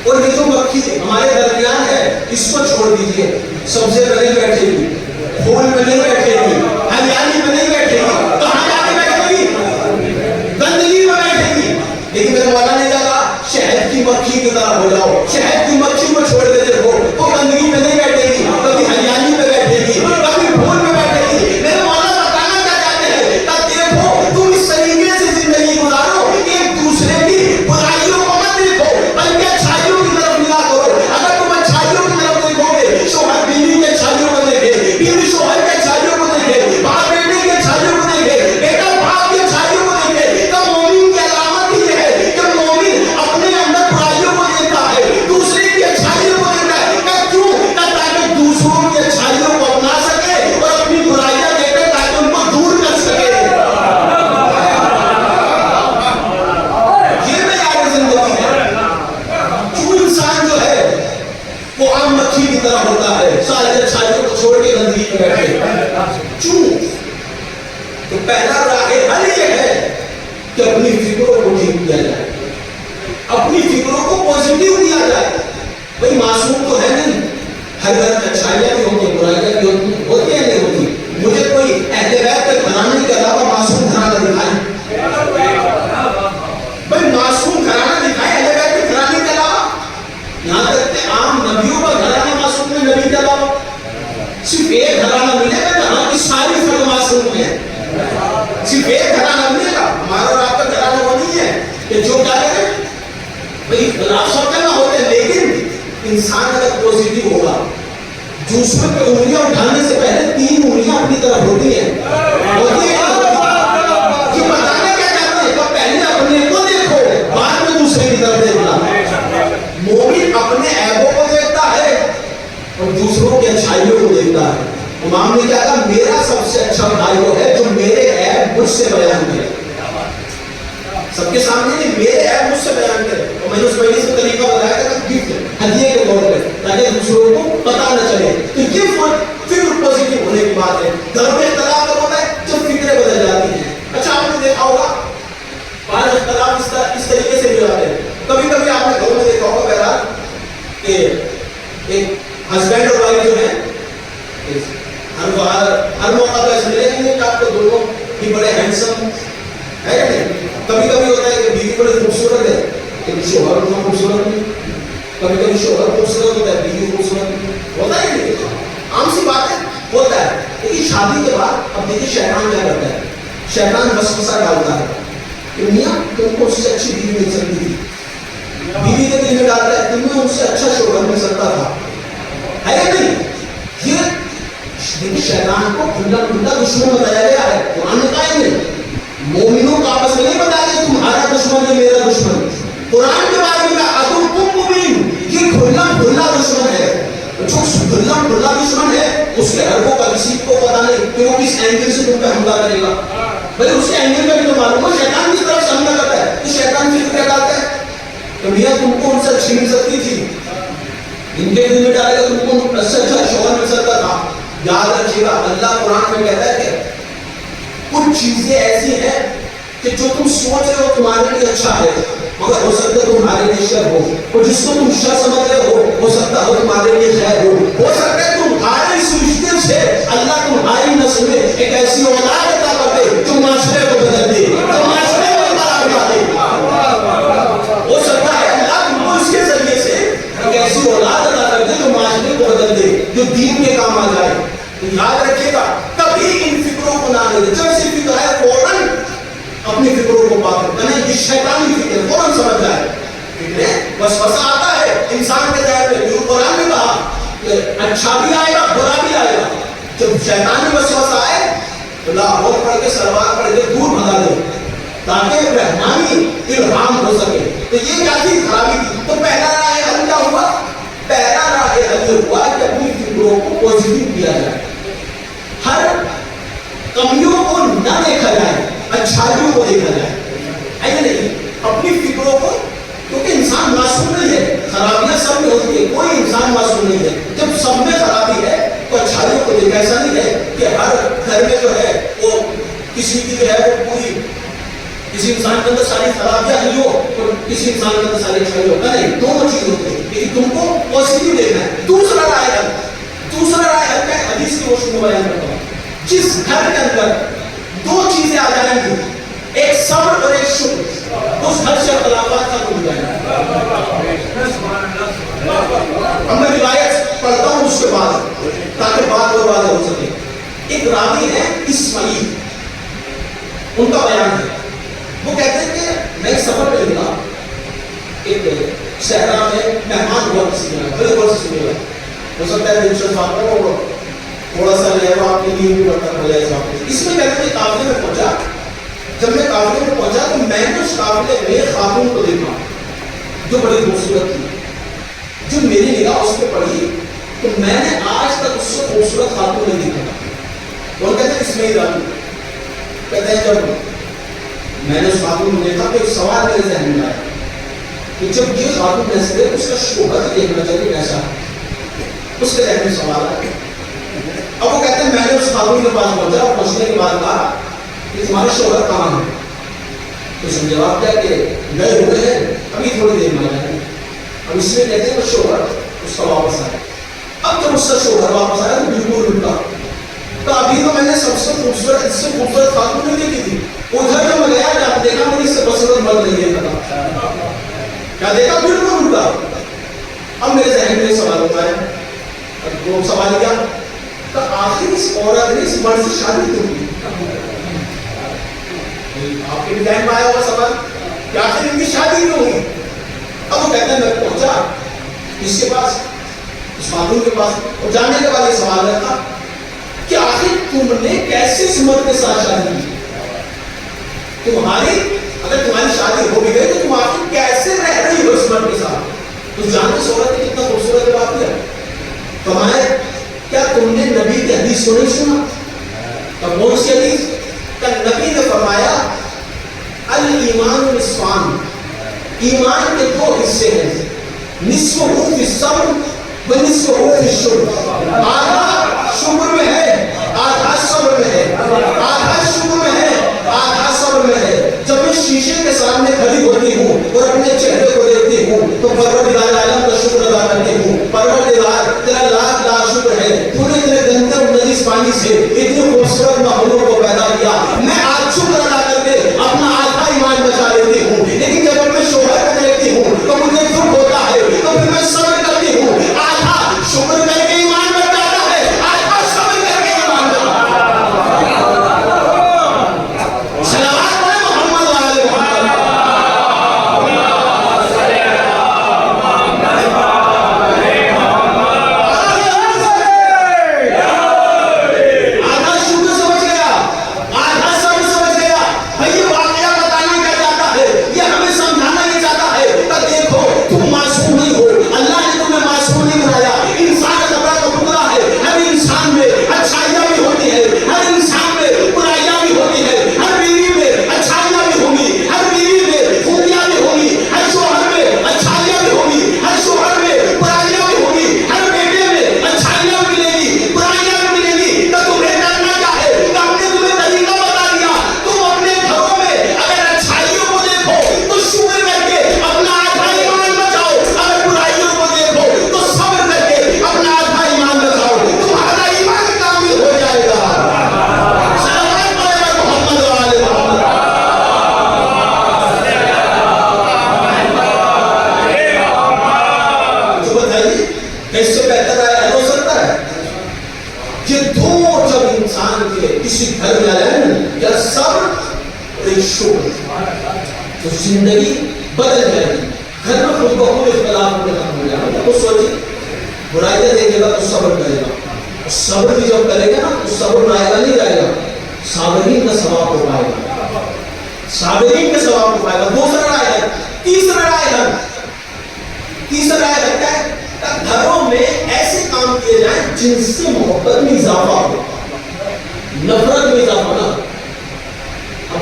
اور یہ جو مکھی ہمارے درمیان ہے اس کو چھوڑ دیجئے، سبزے میں نہیں بیٹھے گی، پھول میں نہیں بیٹھے گی، ہریالی میں نہیں بیٹھے گی، کہاں جا کے بیٹھے گی؟ گندگی میں بیٹھے گی۔ لیکن میرے مولا نے کہا شہد کی مکھی کی طرح ہو جاؤ، شہد کی مکھی کو چھوڑ کے دیکھو، وہ گندگی میں نہیں بیٹھے گی، کبھی ہریالی میں بیٹھے گی، کبھی پھول میں بیٹھے گی۔ میرے مولا بتانا کیا چاہتے ہیں کہ دیکھو تم اس طریقے سے زندگی گزارو، ایک دوسرے کی برائیوں کو مت دیکھو بلکہ اچھائیوں کی طرف نگاہ کرو۔ اگر تم اچھائیوں کی طرف دیکھو گے، شوہر بیوی کی اچھائیوں کو دیکھے، بیوی شوہر کی اچھائیوں کو دیکھے، کیوں؟ تو پہلا راہ حل یہ ہے کہ اپنی فکروں کو ٹھیک کیا جائے، اپنی فکروں کو پازیٹیو کیا جائے. بھائی معصوم تو ہے نہیں، ہر گھر میں اچھائیاں بھی ہوتی ہیں، برائیاں بھی ہوتی ہیں نہیں ہوتی. مجھے کوئی اہل بیت کے گھرانے کے علاوہ معصوم گھرانہ دکھائے، بھائی معصوم گھرانہ دکھائے اہل بیت کے گھرانے کے علاوہ. یہاں تک کہ عام نبیوں کا گھرانہ معصوم ہے نبی کے علاوہ. صرف ایک گھرانہ ملے گا جہاں کی ساری فرد معصوم ہیں. صرف ایک گھرانہ ملے گا. ہمارا اور آپ کا گھرانہ وہ نہیں ہے کہ جو کیا کرے بھائی اختلاف سب کا نہ ہوتے ہیں، لیکن انسان اگر پازیٹیو ہوگا، دوسروں پہ انگلیاں اٹھانے سے پہلے 3 انگلیاں اپنی طرف ہوتی ہیں. یہ بتانا کیا چاہتے ہیں کہ پہلے اپنے کو دیکھو، بعد میں دوسرے کی طرف دیکھنا. مومن اپنے عیبوں کو دیکھتا ہے اور دوسروں کی اچھائیوں کو دیکھتا ہے. امام نے کہا تھا میرا سب سے اچھا بھائی وہ ہے جو میرے عیب مجھ سے بیان کرے. سب کے سامنے نہیں، میرے عیب مجھ سے بیان کرے. اور میں نے اس مجلس میں طریقہ بتایا تھا کہ گفٹ ہدیے کے طور پہ تاکہ دوسروں کو پتہ نہ چلے. تو یہ فکر پازیٹیو ہونے کی بات ہے. گھر میں اختلاف کب ہوتا ہے جب فکریں بدل جاتی ہیں. اچھا آپ نے دیکھا ہوگا بعض اختلاف اس طریقے سے بھی ہوتے ہیں. کبھی کبھی آپ نے گھروں میں دیکھا ہوگا بہرحال کہ ایک ہسبینڈ اور وائف جو ہے ہر موقع پہ ایسا ملے نہیں کہ آپ کو دونوں ہی بڑے ہینڈسم ہے یا نہیں. کبھی کبھی ہوتا ہے کہ بیوی بڑی خوبصورت ہے لیکن شوہر اتنا خوبصورت نہیں. کبھی کبھی شوہر خوبصورت ہوتا ہے بیوی خوبصورت نہیں ہوتا ہے. نہیں عام سی بات ہے، ہوتا ہے. لیکن شادی کے بعد اب دیکھیے شیطان کیا کرتا ہے. شیطان وسوسہ ڈالتا ہے کہ میاں تم کو اس سے اچھی بیوی مل سکتی تھی. بیوی کے دل میں ڈالتا ہے تمہیں اس سے اچھا شوہر مل سکتا تھا، ہے یا نہیں. یہ شیطان کو کھلا کھلا دشمن بتایا گیا ہے. قرآن میں کہا نہیں مومنوں کو آپس میں نہیں بتایا کہ تمہارا دشمن ہے میرا دشمن. قرآن کے بارے میں عدوکم مبین، یہ کھلا کھلا دشمن ہے. جو کھلا کھلا دشمن ہے اس کے حربوں کا کسی کو پتا نہیں کہ وہ کس اینگل سے تم پہ حملہ کرے گا. بھائی اس کے اینگل میں بھی تو معلوم ہے شیطان کس طرف سے حملہ کرتا ہے. تو شیطان پھر کیا ڈالتا ہے کہ میاں تم کو ان سے اچھی مل سکتی تھی، ان کے دل میں ڈالے گا تم کو اس سے اچھا شوہر مل سکتا تھا. یاد رکھیے گا اللہ قرآن میں کہتا ہے کہ کچھ چیزیں ایسی ہیں کہ جو تم سوچ رہے ہو تمہارے لیے اچھا ہے مگر ہو سکتا ہے تمہارے لیے شر ہو. اور جس کو تم شر سمجھ رہے ہو سکتا ہے تمہارے لیے خیر ہو سکتا ہے تمہارے اس رشتے سے اللہ تمہاری نسل میں ایک ایسی اولاد عطا کر دے جو معاشرے کو بدل دے، جو معاشرے کو بنا دے. ہو سکتا ہے اللہ تم کو اس کے ذریعے سے ایک ایسی اولاد عطا کر دے جو معاشرے کو بدل دے، جو دین کے کام آ جائے. تو یاد رکھیے گا کبھی ان فکروں کو نہ لے. جب سے فکر ہے فوراً اپنی فکروں کو پاک کرنا. یہ شیطانی فکر فوراً سمجھ جائے. وسوسہ آتا ہے انسان کے ذہن میں. جو قرآن نے کہا کہ اچھا بھی آئے گا برا بھی آئے گا. جب شیطانی وسوسہ آئے تو لاہور پڑھ کے سلوات پڑھ کے دور بھگا دے تاکہ رحمانی الہام ہو سکے. تو یہ کیا تھی؟ خرابی تھی. تو پہلا راہ حل کیا ہوا؟ پہلا راہ حل ہوا کہ اپنی فکروں کو پازیٹیو کیا جائے. ہر کمیوں کو نہ دیکھا جائے، اچھائیوں کو دیکھا جائے. ہے یا نہیں؟ اپنی فکروں کو، کیونکہ انسان معصوم نہیں ہے، خرابیاں سب میں ہوتی ہے، کوئی انسان معصوم نہیں ہے. جب سب میں خرابی ہے تو اچھائیوں کو دیکھا. ایسا نہیں ہے کہ ہر گھر میں جو ہے وہ کسی کی جو ہے وہ پوری کسی انسان کے اندر ساری خرابیاں نہیں ہو اور کسی انسان کے اندر ساری اچھائی ہوتا نہیں. دونوں چیز ہوتی ہے لیکن تم کو پازیٹیو دیکھنا ہے. دوسرا رائے حل میں حدیث کی روشنی میں بیان کرتا ہوں. جس گھر کے اندر 2 چیزیں آ جائیں گی، ایک صبر اور ایک شکر، اس گھر سے اختلافات ختم ہو جائیں گے. اب میں روایت پڑھتا ہوں اس کے بعد تاکہ بات اور واضح ہو سکے. ایک راوی ہے اسماعیل، ان کا بیان ہے. وہ کہتے ہیں کہ میں ایک سفر پہ نکلا، ایک صحرا میں مہمان ہوا کسی کے بڑے بڑے سے ملا. ہو سکتا ہے دلچسپ آپ کو تھوڑا سا جو ہے وہ آپ کے لیے بھی برتن ہو جائے. اس میں کہتے ہیں قافلے میں پہنچا. جب میں قافلے میں پہنچا تو میں نے اس قافلے میں خاتون کو دیکھا جو بڑی خوبصورت تھی. جو میری نگاہ اس پہ پڑی تو میں نے آج تک اس سے خوبصورت خاتون نہیں دیکھا. وہ کہتے ہیں اسماعیل راوی کہتے ہیں جب میں نے اس خاتون کو دیکھا تو ایک سوال میرے ذہن میں آیا کہ جب یہ خاتون ایسے ہے اس کا شوہر دیکھنا چاہیے کیسا. اس کے ذہن میں سوال آیا. اب وہ کہتے ہیں میں نے اس خاتون کے پاس پہنچا، پہنچنے کے بعد کہا کہ تمہارے شوہر کہاں ہیں؟ تو اس نے جواب دیا کہ گئے ہوئے ہیں، ابھی تھوڑی دیر میں آئے. اب اس میں کہتے ہیں وہ شوہر اس کا واپس آیا. اب جب اس کا شوہر واپس آیا تو بالکل الٹا، تو ابھی تو میں نے سب سے خوبصورت، اس سے خوبصورت خاتون نہیں دیکھی تھی. ادھر جو میں گیا جب دیکھا میری سے بصورت مرد نہیں دیکھا. کیا دیکھا؟ بالکل الٹا. اب میرے ذہن میں سوال ہوتا ہے، وہ سوال کیا تو آخر اس عورت نے اس مرد سے شادی کیوں کی؟ آپ کے بھی ذہن میں آیا ہوگا سوال کہ آخر ان کی شادی کیوں ہوئی؟ اب وہ کہتے ہیں میں پہنچا اس کے پاس، اس خاتون کے پاس، اور جاننے کے بعد یہ سوال رکھا کہ آخر تم نے کیسے اس مرد کے ساتھ شادی کی؟ تمہاری اگر تمہاری شادی ہو بھی گئی تو تم آخر کیسے رہ رہی ہو اس مرد کے ساتھ؟ تو جانتے عورت نے کتنا خوبصورت بات کیا، فرمایا کیا تم نے نبی کی حدیث کو نہیں سنا؟ تب کون سی حدیث؟ کہ نبی نے فرمایا الایمان نصفان، ایمان کے دو حصے ہیں، نصفہ فی الصبر و نصفہ فی الشکر. آدھا شکر میں ہے، آدھا صبر میں ہے. آدھا شکر میں ہے، آدھا صبر میں ہے. جب میں شیشے کے سامنے کھڑی ہوتی ہوں اور اپنے چہرے کو دیکھتی ہوں تو پروردگار عالم کا شکر ادا کرتی ہوں. پروردگار تیرا لاکھ لاکھ شکر ہے، تو نے اتنے گندے اور نجس پانی سے اتنی خوبصورت مخلوق کو پیدا کیا. میں آج شکر ادا کر کے اپنا آدھا ایمان بچا لیتی ہوں، لیکن جب میں شوہر کو دیکھتی ہوں تو مجھے دکھ ہوتا ہے، تو پھر میں صبر کرتی ہوں. آدھا شکر کر کے ایمان بچ جاتا ہے، آدھا صبر کر کے ایمان بچ جاتا ہے. صلوات پڑھیں محمد و آل محمد. آدھا شکر سمجھ گیا، آدھا صبر سمجھ گیا. بھائی یہ واقعہ بتانا کیا چاہتا ہے؟ یہ ہمیں سمجھانا یہ چاہتا ہے کہ دیکھو تم معصوم نہیں ہو، اللہ نے تمہیں معصوم نہیں بنایا. انسان خطا کا ٹکڑا ہے، ہر انسان میں اچھائیاں بھی ہوتی ہے، ہر انسان میں برائیاں بھی ہوتی ہے. ہر بیوی میں اچھائیاں بھی ہوں گی، ہر بیوی میں خوبیاں بھی ہوں گی، ہر شوہر میں اچھائیاں بھی ہوں گی، ہر شوہر میں برائیاں بھی ہوں گی، ہر بیٹے میں اچھائیاں بھی ملیں گی، برائیاں بھی ملیں گی. تو تمہیں کرنا کیا ہے؟ کہ ہم نے تمہیں طریقہ بتا دیا. تم اپنے گھروں میں اگر اچھائیوں کو دیکھو تو شکر کر کے اپنا آدھا ایمان بچاؤ، اگر برائیوں کو دیکھو تو صبر کر کے اپنا آدھا ایمان بچاؤ. تمہارا ایمان کامل ہو جائے گا. صلوات پڑھیں محمد و آل محمد. جو بتائیے کہ اس سے بہتر آیا ہو سکتا ہے؟ یہ دو جب انسان کے کسی گھر میں آئے نا، یا صبر اور ایک شکر، تو زندگی بدل جائے گی. گھر میں خود بخود اختلاف ختم ہو جائے گا. تو سوچیے برائیاں دیکھے گا تو صبر کرے گا، اور صبر بھی جب کرے گا نا تو صبر نائبہ نہیں جائے گا، صابرین کا ثواب ہو پائے گا. صابرین کا ثواب ہو پائے گا. دوسرا رائے ہے. تیسرا رائے ہے، تیسرا رائے رکھتا ہے کہ گھروں میں ایسے کام کیے جائیں جن سے محبت میں اضافہ ہو، نفرت میں اضافہ نہ. اب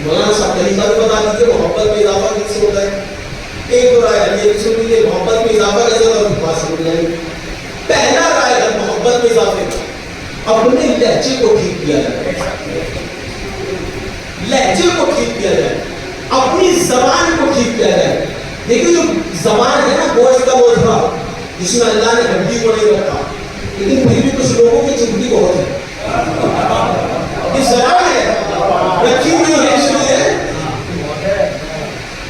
مولانا صاحب طریقہ بھی بتا دیجیے محبت میں اضافہ کس سے ہوتا ہے. ایک دو رائے ہے، یہ سن لیجیے محبت میں اضافہ کیسے ہوتا ہے، بات سمجھ جائیں گے. پہلا رائے ہے محبت میں اضافے کا اپنے لہجے کو ٹھیک کیا جائے، لہجے کو ٹھیک کیا جائے، اپنی زبان کو ٹھیک کیا جائے. دیکھیے جو زبان ہے نا گوشت کا بوجھا، جس میں اللہ نے ہڈی کو نہیں رکھا، لیکن پھر بھی کچھ لوگوں کی چمٹی بہت ہے. یہ زبان ہے رکھی ہوئی ہے، اس لیے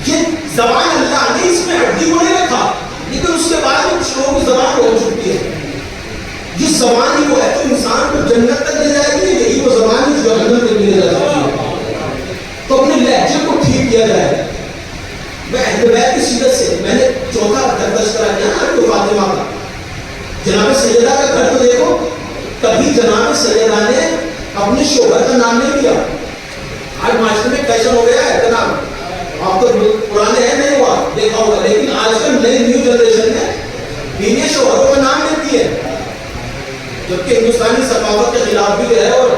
یہ زبان اللہ نے اس میں ہڈی کو نہیں رکھا، لیکن اس کے بعد میں کچھ لوگوں کی زبان ہو چکی ہے. یہ زبان ہی وہ ہے تو انسان کو جنت تک لے جائے گی، یہی وہ زبان ہے جو جہنم تک لے جا سکتی ہے. تو اپنے لہجے کو ٹھیک کیا جائے. میں اہل بیت کی سیرت سے میں نے چوتھا گھر تذکرہ کیا نا تو فاطمہ کا. جناب سیدہ کا گھر تو دیکھو، کبھی جناب سیدہ نے اپنے شوہر کا نام نہیں لیا. آج معاشرے میں فیشن ہو گیا ہے جناب، آپ تو پرانے ہیں نہیں ہوا دیکھا ہوگا، لیکن آج کل نئی نیو جنریشن میں بیوی شوہروں کا نام لیتی ہے، جبکہ ہندوستانی ثقافت کے خلاف بھی ہے اور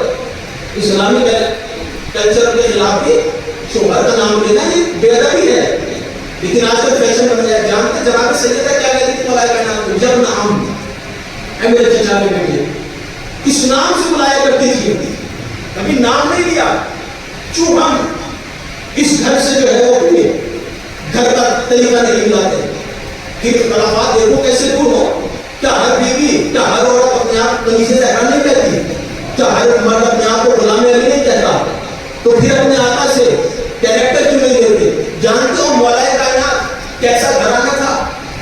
اسلامی کلچر کے خلاف بھی شوہر کا نام لینا یہ بے ادبی ہے. لیکن آج کل فیشن بن گیا. جانتے جناب سیدہ کیا کہتی تھی ملائکہ نام کو؟ جب نام اے میرے چچا کے بیٹے، کس نام سے بلایا کرتی تھی؟ کبھی نام نہیں لیا. کیوں ہم اس گھر سے جو ہے وہ اپنے گھر کا طریقہ نہیں بلاتے؟ پھر اختلافات دیکھو کیسے دور ہو. کیا ہر بیوی، کیا ہر عورت اپنے آپ کنیزہ زہرا نہیں کہتی؟ کیا ہر مرد اپنے آپ کو غلام علی نہیں کہتا؟ تو پھر اپنے آقا سے کیریکٹر کیوں نہیں لیتے؟ جانتے ہو مولا کائنات کیسا گھرانہ تھا؟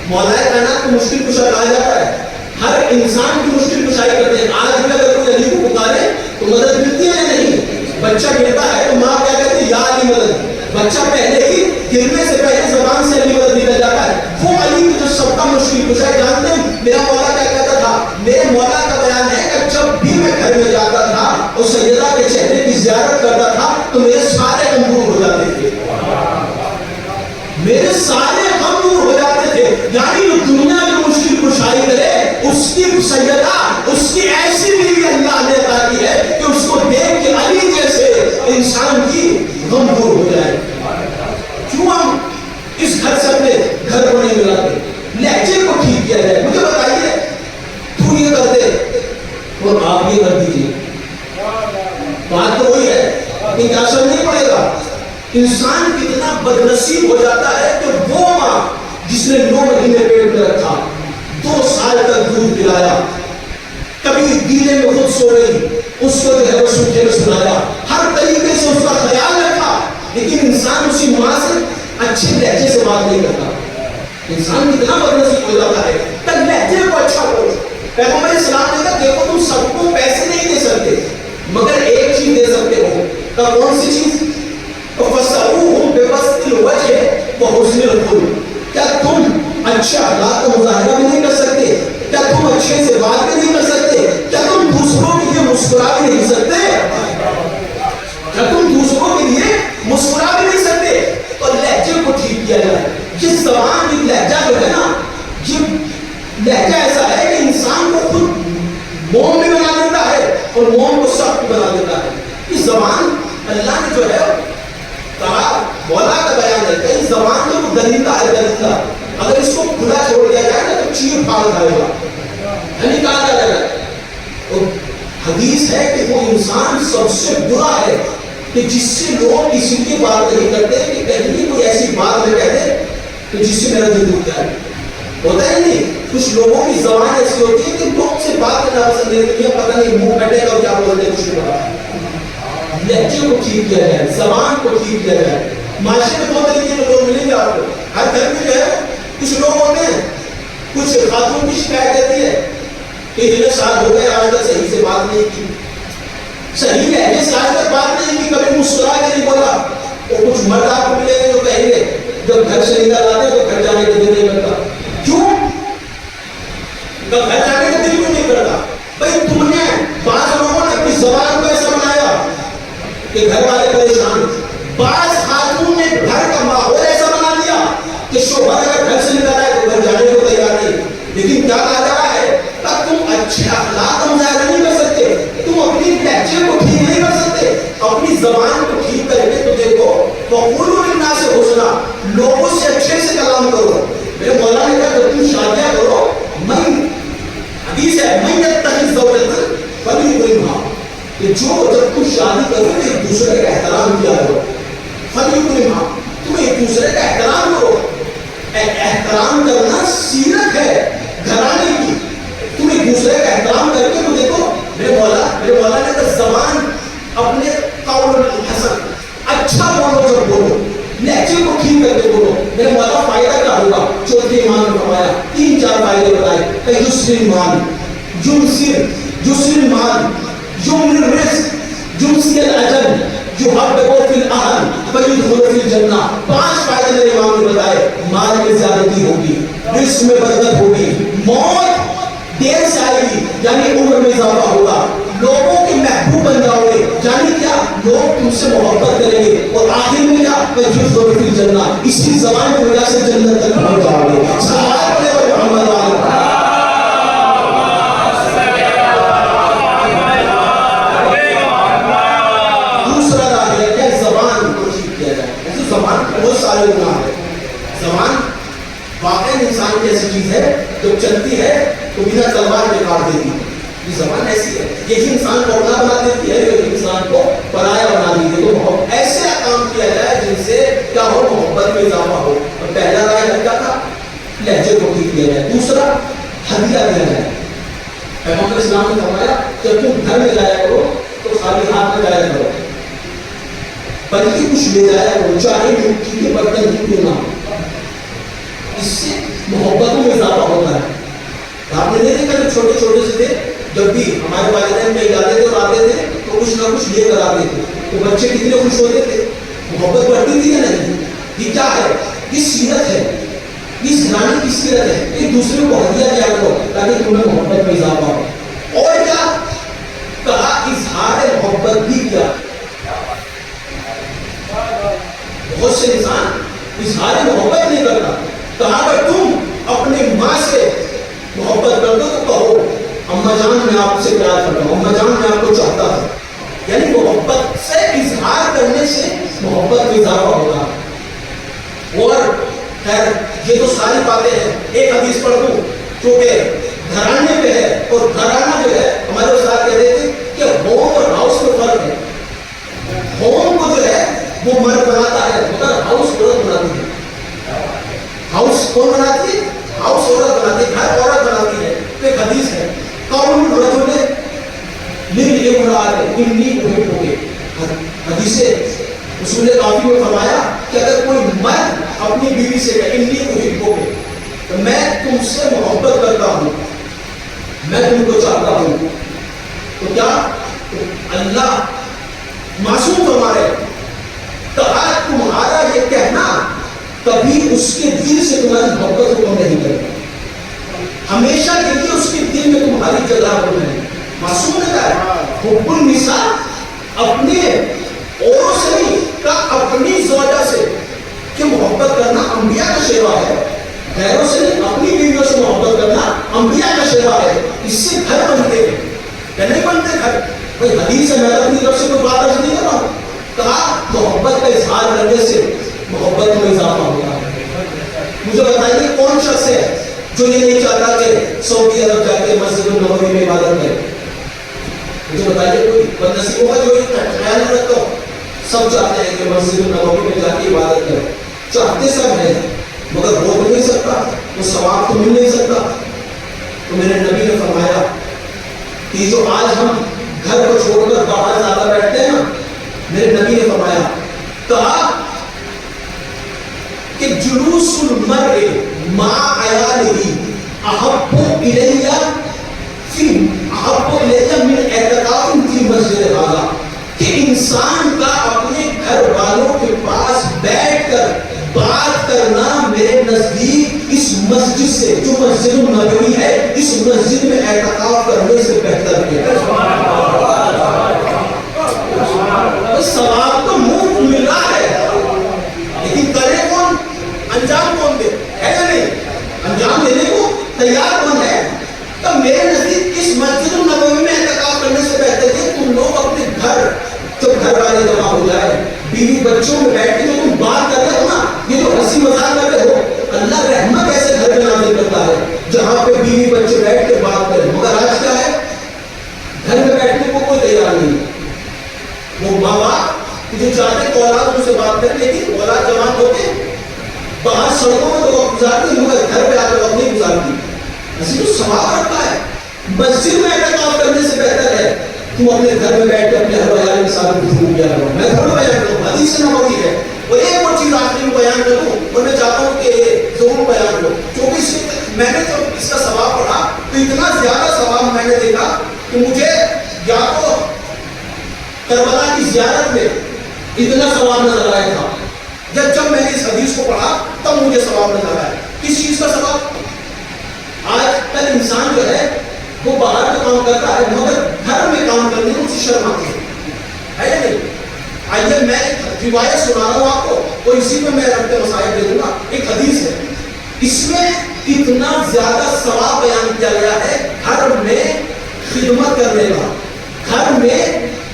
مولا کائنات کو مشکل کشا کہا جاتا ہے. ہر انسان کی مشکل کشائی کرتے ہیں. آج بھی اگر کوئی علی کو پکارے تو مدد ملتی ہے یا نہیں؟ بچہ گرتا ہے تو ماں کیا کہتی ہے؟ یا علی مدد. بچہ پہلے ہی گرنے سے پہلے زبان سے علی مدد نکل جاتا ہے. وہ علی جو سب کا مشکل کشا ہے. جانتے ہیں میرا مولا کیا کہتا تھا؟ میرے مولا کا بیان ہے کہ جب بھی میں گھر میں جاتا تھا اور سیدہ کے چہرے کی زیارت کرتا تھا تو میرے سارے غم دور ہو جاتے تھے. میرے سارے غم دور ہو جاتے تھے. یعنی جو دنیا میں مشکل کشائی کرے اس کی سیدہ، اس کی ایسی بیوی اللہ نے عطا کی ہے کہ اس کو دیکھ کے علی جیسے انسان کی غم دور ہو جائے. کیوں ہم اس گھر سے اپنے گھر کو نہیں ملاتے؟ لہجے کو ٹھیک کیا جائے. مجھے بتائیے تو یہ کر دے اور آپ یہ کر دیجیے، بات تو وہی ہے کہ کیا اثر نہیں پڑے گا؟ انسان کتنا بدنصیب ہو جاتا ہے کہ وہ ماں جس نے 9 مہینے پیٹ میں رکھا، 2 سال تک دودھ پلایا، کبھی گیلے میں خود سو گئی، اس کو جو ہے وہ سوکھے میں سلایا، ہر طریقے سے اس کا خیال رکھا، لیکن انسان اسی ماں سے اچھے لہجے سے بات نہیں کرتا. انسان کتنا بدنصیب ہو جاتا ہے. تب لہجے کو اچھا کرو. پیغمبر اسلام نے کہا دیکھو تم سب کو پیسے نہیں دے سکتے مگر ایک چیز دے سکتے ہو. کون سی چیز؟ فَسَعُوهُمْ بِبَسْطِ الْوَجْهِ وَحُسْنِ الْخُلُقِ. کیا تم اچھے اخلاق کا مظاہرہ بھی نہیں کر سکتے؟ کیا تم اچھے سے بات بھی نہیں کر سکتے؟ کیا تم دوسروں کے لیے مسکرا بھی نہیں سکتے؟ کیا تم دوسروں کے لیے مسکرا بھی نہیں سکتے؟ اور لہجے کو ٹھیک کیا جائے. یہ زبان کی لہجہ جو ہے نا، یہ لہجہ ایسا ہے کہ انسان کو خود موم بھی بنا دیتا ہے اور موم کو سخت بنا دیتا ہے. یہ زبان اللہ نے جو ہے کہا، مولا کا بیان ہے کہ اس زبان میں وہ درندہ ہے، درندہ. اگر اس کو کھلا چھوڑ دیا جائے نا تو چیر پھاڑ کھائے گا، یعنی کہا جائے گا. اور حدیث ہے کہ وہ انسان سب سے برا ہے کہ جس سے لوگ کسی کی بات نہیں کرتے کہ کہیں کوئی ایسی بات میں کہتے کہ جس سے میرا دل دکھ جائے. ہوتا ہے نہیں؟ کچھ لوگوں کی زبان ایسی ہوتی ہے کہ لوگ سے بات کرنا پسند نہیں کرتی، پتہ نہیں منہ کٹے گا کیا بولتے ہیں، کچھ نہیں پتا. لہجے کو ٹھیک کیا جائے، زبان کو ٹھیک کیا جائے. معاشرے میں 2 طریقے کے لوگ ملیں گے آپ کو. ہر گھر میں جو ہے کچھ لوگ ہوتے ہیں، کچھ خاتون کی شکایت دیتی ہے کہ اتنے سال ہو گئے آج تک صحیح سے بات نہیں کی، صحیح لہجے سے آج تک بات نہیں کی، کبھی مسکرا کے نہیں بولا. اور کچھ مرد آپ کو ملیں گے جو کہیں گے جب گھر سے نکل آتے تو گھر جانے کا دل نہیں کرتا. کیوں گھر جانے کا دل کیوں نہیں کرتا؟ بھائی تم نے بعض لوگوں نے اپنی زبان کو ایسا بنایا کہ گھر والے پریشان. بعض خاتون نے گھر کا ماحول ایسا بنا دیا کہ شوہر اگر گھر سے نکل آئے تو گھر جانے کو تیار نہیں. لیکن کیا کہا جا رہا ہے؟ تم اچھے اخلاق کا مظاہرہ نہیں کر سکتے، تم اپنی لہجے کو ٹھیک نہیں کر سکتے. اپنی زبان کو ٹھیک کریں گے تو دیکھو وَقُولُوا لِلنَّاسِ حُسْنًا، لوگوں سے اچھے سے کلام کرو. میرے مولا نے کہا جب تم شادیاں کرو، حدیث ہے مَن يَتَّخِذْ زَوْجَةً فَلْيُكْرِمْهَا، کہ جو جب تم شادی کرو ایک دوسرے کا احترام کیا کرو. فَلْيُكْرِمْهَا، تم ایک دوسرے کا احترام کرو. احترام کرنا سیرت ہے گھرانے کی. تم ایک دوسرے کا احترام کر کے تو دیکھو میرے مولا نے کہا زبان اپنے قول الحسن، اچھا بولو جب بولو، لہجے کو ٹھیک کر کے بولو. میرے مولا فائدہ کیا ہوگا؟ چوتھے ایمان نے فرمایا 3-4 فائدے بتائے کہ یسر المال، یسر المال، یمن الرزق، یمسی الاجل، یحبب فی الاہل ویدخل فی الجنہ. 5 فائدے میرے امام نے بتائے. مال میں زیادتی ہوگی، رزق میں برکت ہوگی، موت دیر سے آئے گی یعنی عمر میں اضافہ ہوگا، لوگوں کے محبوب بن جاؤ گے یعنی کیا لوگ تم سے محبت کریں گے، اور آخر میں کیا ویدخل فی الجنہ، اسی زبان کی وجہ سے جنت تک پہنچ جاؤ گے. صلوات پڑھیں اور محمد وعلیہ. زبان بہت سارے گناہ ہے. زبان واقعی انسان کی ایسی چیز ہے جو چلتی ہے تو بنا تلوار کے کاٹ دیتی ہے. یہ زبان ایسی ہے. یہی انسان کو اپنا بنا دیتی ہے، یہی انسان کو پرایا بنا دیتی ہے. تو ایسے کام کیا جائے جن سے کیا ہو، محبت میں اضافہ ہو. اور پہلا رائے کیا تھا، لہجے کو ٹھیک کیا جائے. دوسرا ہدیہ دیا جائے. پیغمبر اسلام نے فرمایا جب تم گھر میں جایا کرو تو خالی ہاتھ میں جایا کرو، بلکہ کچھ لے جایا کرو، چاہے مٹی کے برتن ہی کیوں نہ ہو. اس سے محبتوں میں اضافہ ہوتا ہے. آپ نے نہیں دیکھا جب چھوٹے چھوٹے سے تھے، جب بھی ہمارے والدین کہیں جاتے تھے اور آتے تھے تو کچھ نہ کچھ لے کر آتے تھے، تو بچے کتنے خوش ہوتے تھے. محبت بڑھتی تھی یا نہیں؟ یہ کیا ہے، یہ سیرت ہے، یہ گھرانے کی سیرت ہے. ایک دوسرے کو ہدیہ دیا کرو تاکہ تمہیں محبت میں اضافہ ہو. اور کیا کہا، اظہار محبت بھی کیا. بہت سے انسان اظہار محبت نہیں کرتا. کہا اگر تم اپنی ماں سے محبت کر دو تو کہو اماں جان میں آپ سے پیار کرتا ہوں، اماں جان میں آپ کو چاہتا ہوں. یعنی محبت سے اظہار کرنے سے محبت میں اضافہ ہوگا. اور خیر یہ تو ساری باتیں ہیں. ایک حدیث پڑھ دوں جو کہ گھرانے پہ ہے، اور گھرانہ جو ہے ہمارے استاد کہتے تھے کہ ہوم اور ہاؤس میں فرق ہے. ہوم کو جو ہے وہ مرد بناتا ہے، مگر ہاؤس عورت بناتی ہے. ہاؤس کون بناتی ہے؟ ہاؤس عورت بناتی ہے، گھر عورت بناتی ہے. تو ایک حدیث ہے قول الرجل للامرأة انی احبک. حدیث رسول کافی میں فرمایا کہ اگر کوئی مرد اپنی بیوی سے کہے انی احبک، تو میں تم سے محبت کرتا ہوں، میں تم کو چاہتا ہوں، تو کیا اللہ معصوم فرما رہے کہا تمہارا یہ کہنا کبھی اس کے دل سے تمہاری محبت کو کم نہیں کرے، ہمیشہ کے لیے اس کے دل میں تمہاری جگہ کو نہیں. معصوم نے کہا حب النساء اپنے اوروں سے نہیں، کہا اپنی زوجہ سے، کہ محبت کرنا انبیاء کا شیوا ہے. غیروں سے نہیں، اپنی بیویوں سے محبت کرنا انبیاء کا شیوا ہے. اس سے گھر بنتے ہیں یا نہیں بنتے گھر؟ بھائی حدیث ہے، میں اپنی طرف سے کوئی بات عرض نہیں کر رہا ہوں. کہا محبت کا اظہار کرنے سے محبت میں اضافہ ہوتا ہے. مجھے بتائیے کون شخص ہے جو یہ نہیں چاہتا کہ سعودی عرب جا کے مسجد النبوی میں عبادت کرے؟ مجھے بتائیے کوئی بدنصیب ہوگا جو یہ خیال نہ رکھتا ہو؟ سب چاہتے ہیں کہ مسجد النبوی میں جا کے عبادت کرے، چاہتے سب ہیں، مگر ہو نہیں سکتا، وہ ثواب تو مل نہیں سکتا. تو میرے نبی نے فرمایا کہ جو آج ہم گھر کو چھوڑ کر باہر زیادہ بیٹھتے ہیں نا، میرے نبی نے فرمایا کہا کہ جلوس المرء مع عیالہ احب الیہ من اعتکاف فی مسجد ھذا، کہ انسان کا اپنے گھر والوں کے پاس بیٹھ کر بات کرنا میرے نزدیک اس مسجد سے، جو مسجد النبوی ہے، اس مسجد میں اعتکاف کرنے سے بہتر ہے. ثواب تو مفت مل رہا ہے، لیکن کرے کون، انجام کون دے، ہے یا نہیں؟ انجام دینے کو تیار کون ہے؟ تو میرے نزدیک اس مسجد النبوی میں اعتکاف کرنے سے بہتر ہے تم لوگ اپنے گھر، جب گھر والے جمع ہو جائے، بیوی بچوں میں بیٹھ کے جو تم بات کر رہے ہو نا، یہ جو ہنسی مذاق کر رہے ہو، اللہ رحمت ایسے گھر میں نازل کرتا ہے جہاں پہ بیوی بچے بیٹھ کے بات کریں. مگر آج کیا ہے، گھر میں بیٹھنے کو کوئی تیار نہیں. وہ ماں باپ جو چاہتے ہیں اولاد ان سے بات کریں، لیکن اولاد جمع ہوتے باہر سڑکوں میں تو وقت گزارتی، مگر گھر پہ آ کر وقت نہیں گزارتی. ایسی تو ثواب رکھتا ہے. مسجد میں اعتکاف کرنے سے بہتر ہے تم اپنے گھر میں بیٹھ کے اپنے ہر بیان کے ساتھ گفتگو کیا کرو. میں تھوڑا بیان کروں، حدیث نبوی ہے. اور ایک اور چیز آخری میں بیان کروں، اور میں چاہتا ہوں کہ ضرور بیان کروں، کیونکہ میں نے جب اس کا ثواب پڑھا تو اتنا زیادہ ثواب میں نے دیکھا کہ مجھے یا تو کربلا کی زیارت میں اتنا ثواب نظر آیا تھا، جب میں نے اس حدیث کو پڑھا تب مجھے ثواب نظر آیا. کس چیز کا ثواب؟ آج کل انسان جو ہے وہ باہر کا کام کرتا ہے، مگر گھر میں کام کرنے میں اسے شرم آتی ہے یا نہیں؟ آئیے میں ایک روایت سنا رہا ہوں آپ کو، اور اسی میں اپنے مسائل دے دوں گا. ایک حدیث ہے، اس میں اتنا زیادہ ثواب بیان کیا گیا ہے گھر میں خدمت کرنے کا. گھر میں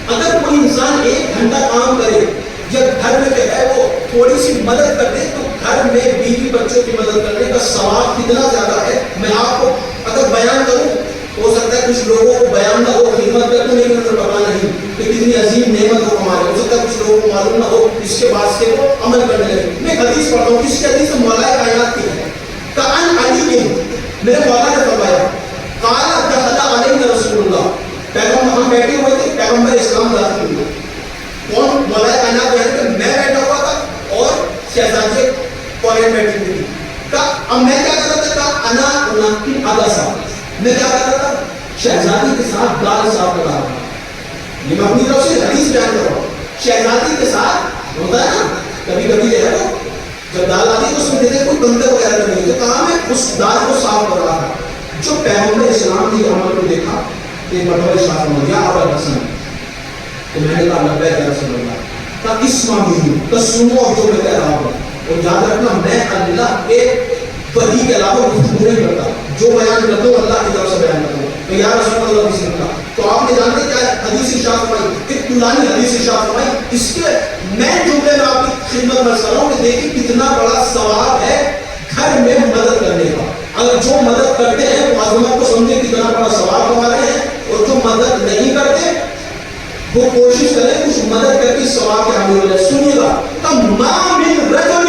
اگر کوئی انسان 1 گھنٹہ کام کرے یا گھر میں جو ہے وہ تھوڑی سی مدد کر دے، تو گھر میں بیوی بچوں کی مدد کرنے کا ثواب کتنا زیادہ ہے. میں آپ کو اگر بیان کروں ہو سکتا ہے کچھ لوگوں کو بیان نہ ہو خدمت پہ تو نہیں پتا نہیں کہ کتنی عظیم نعمت کو کما رہے. ہو سکتا ہے کچھ لوگوں کو معلوم نہ ہو اس کے واسطے وہ عمل کرنے لگے. میں ایک حدیث پڑھتا ہوں, کس کی حدیث؟ مولا کائنات کی ہے. کان علی میرے مولا نے فرمایا قال دخل علینا رسول اللہ, پیغمبر ہم بیٹھے ہوئے تھے, پیغمبر اسلام داخل ہوئے. کون؟ مولا کائنات بیٹھے تھے, میں بیٹھا ہوا تھا اور شہزادی کالے بیٹھی ہوئی تھی. اب میں کیا کر رہا تھا؟ انا اناقل عدسا, میں کیا کر رہا تھا؟ شہزادی کے ساتھ دال صاف کر رہا تھا. یہ میں اپنی طرف سے حدیث بیان کر رہا ہوں. شہزادی کے ساتھ ہوتا ہے نا کبھی کبھی جو ہے وہ جب دال آتی ہے تو اس میں دیتے کوئی بندے وغیرہ نہیں, جو کام ہے اس دال کو صاف کر رہا تھا. جو پیغمبر اسلام کے عمل کو دیکھا کہ مرتبہ ارشاد فرمایا یا ابا الحسن, تو میں نے کہا لبیک یا رسول اللہ, کا اسما بھی تو سنو اب جو میں کہہ رہا ہوں. اور یاد رکھنا میں اللہ کے وحی کے علاوہ گفتگو نہیں کرتا, جو بیان کرتا ہوں اللہ کی طرف سے بیان کرتا ہوں. تو یا رسول اللہ بسم اللہ, تو آپ نے جانتے کیا حدیث ارشاد فرمائی, ایک طولانی حدیث ارشاد فرمائی. اس کے میں جملے میں آپ کی خدمت میں کر رہا ہوں کہ دیکھیں کتنا بڑا ثواب ہے گھر میں مدد کرنے کا. اگر جو مدد کرتے ہیں وہ عظمت کو سمجھے کتنا بڑا ثواب کما رہے ہیں, اور جو مدد نہیں کرتے وہ کوشش کریں کچھ مدد کر کے ثواب کے حاصل ہو جائے. سنیے گا, تمام رجل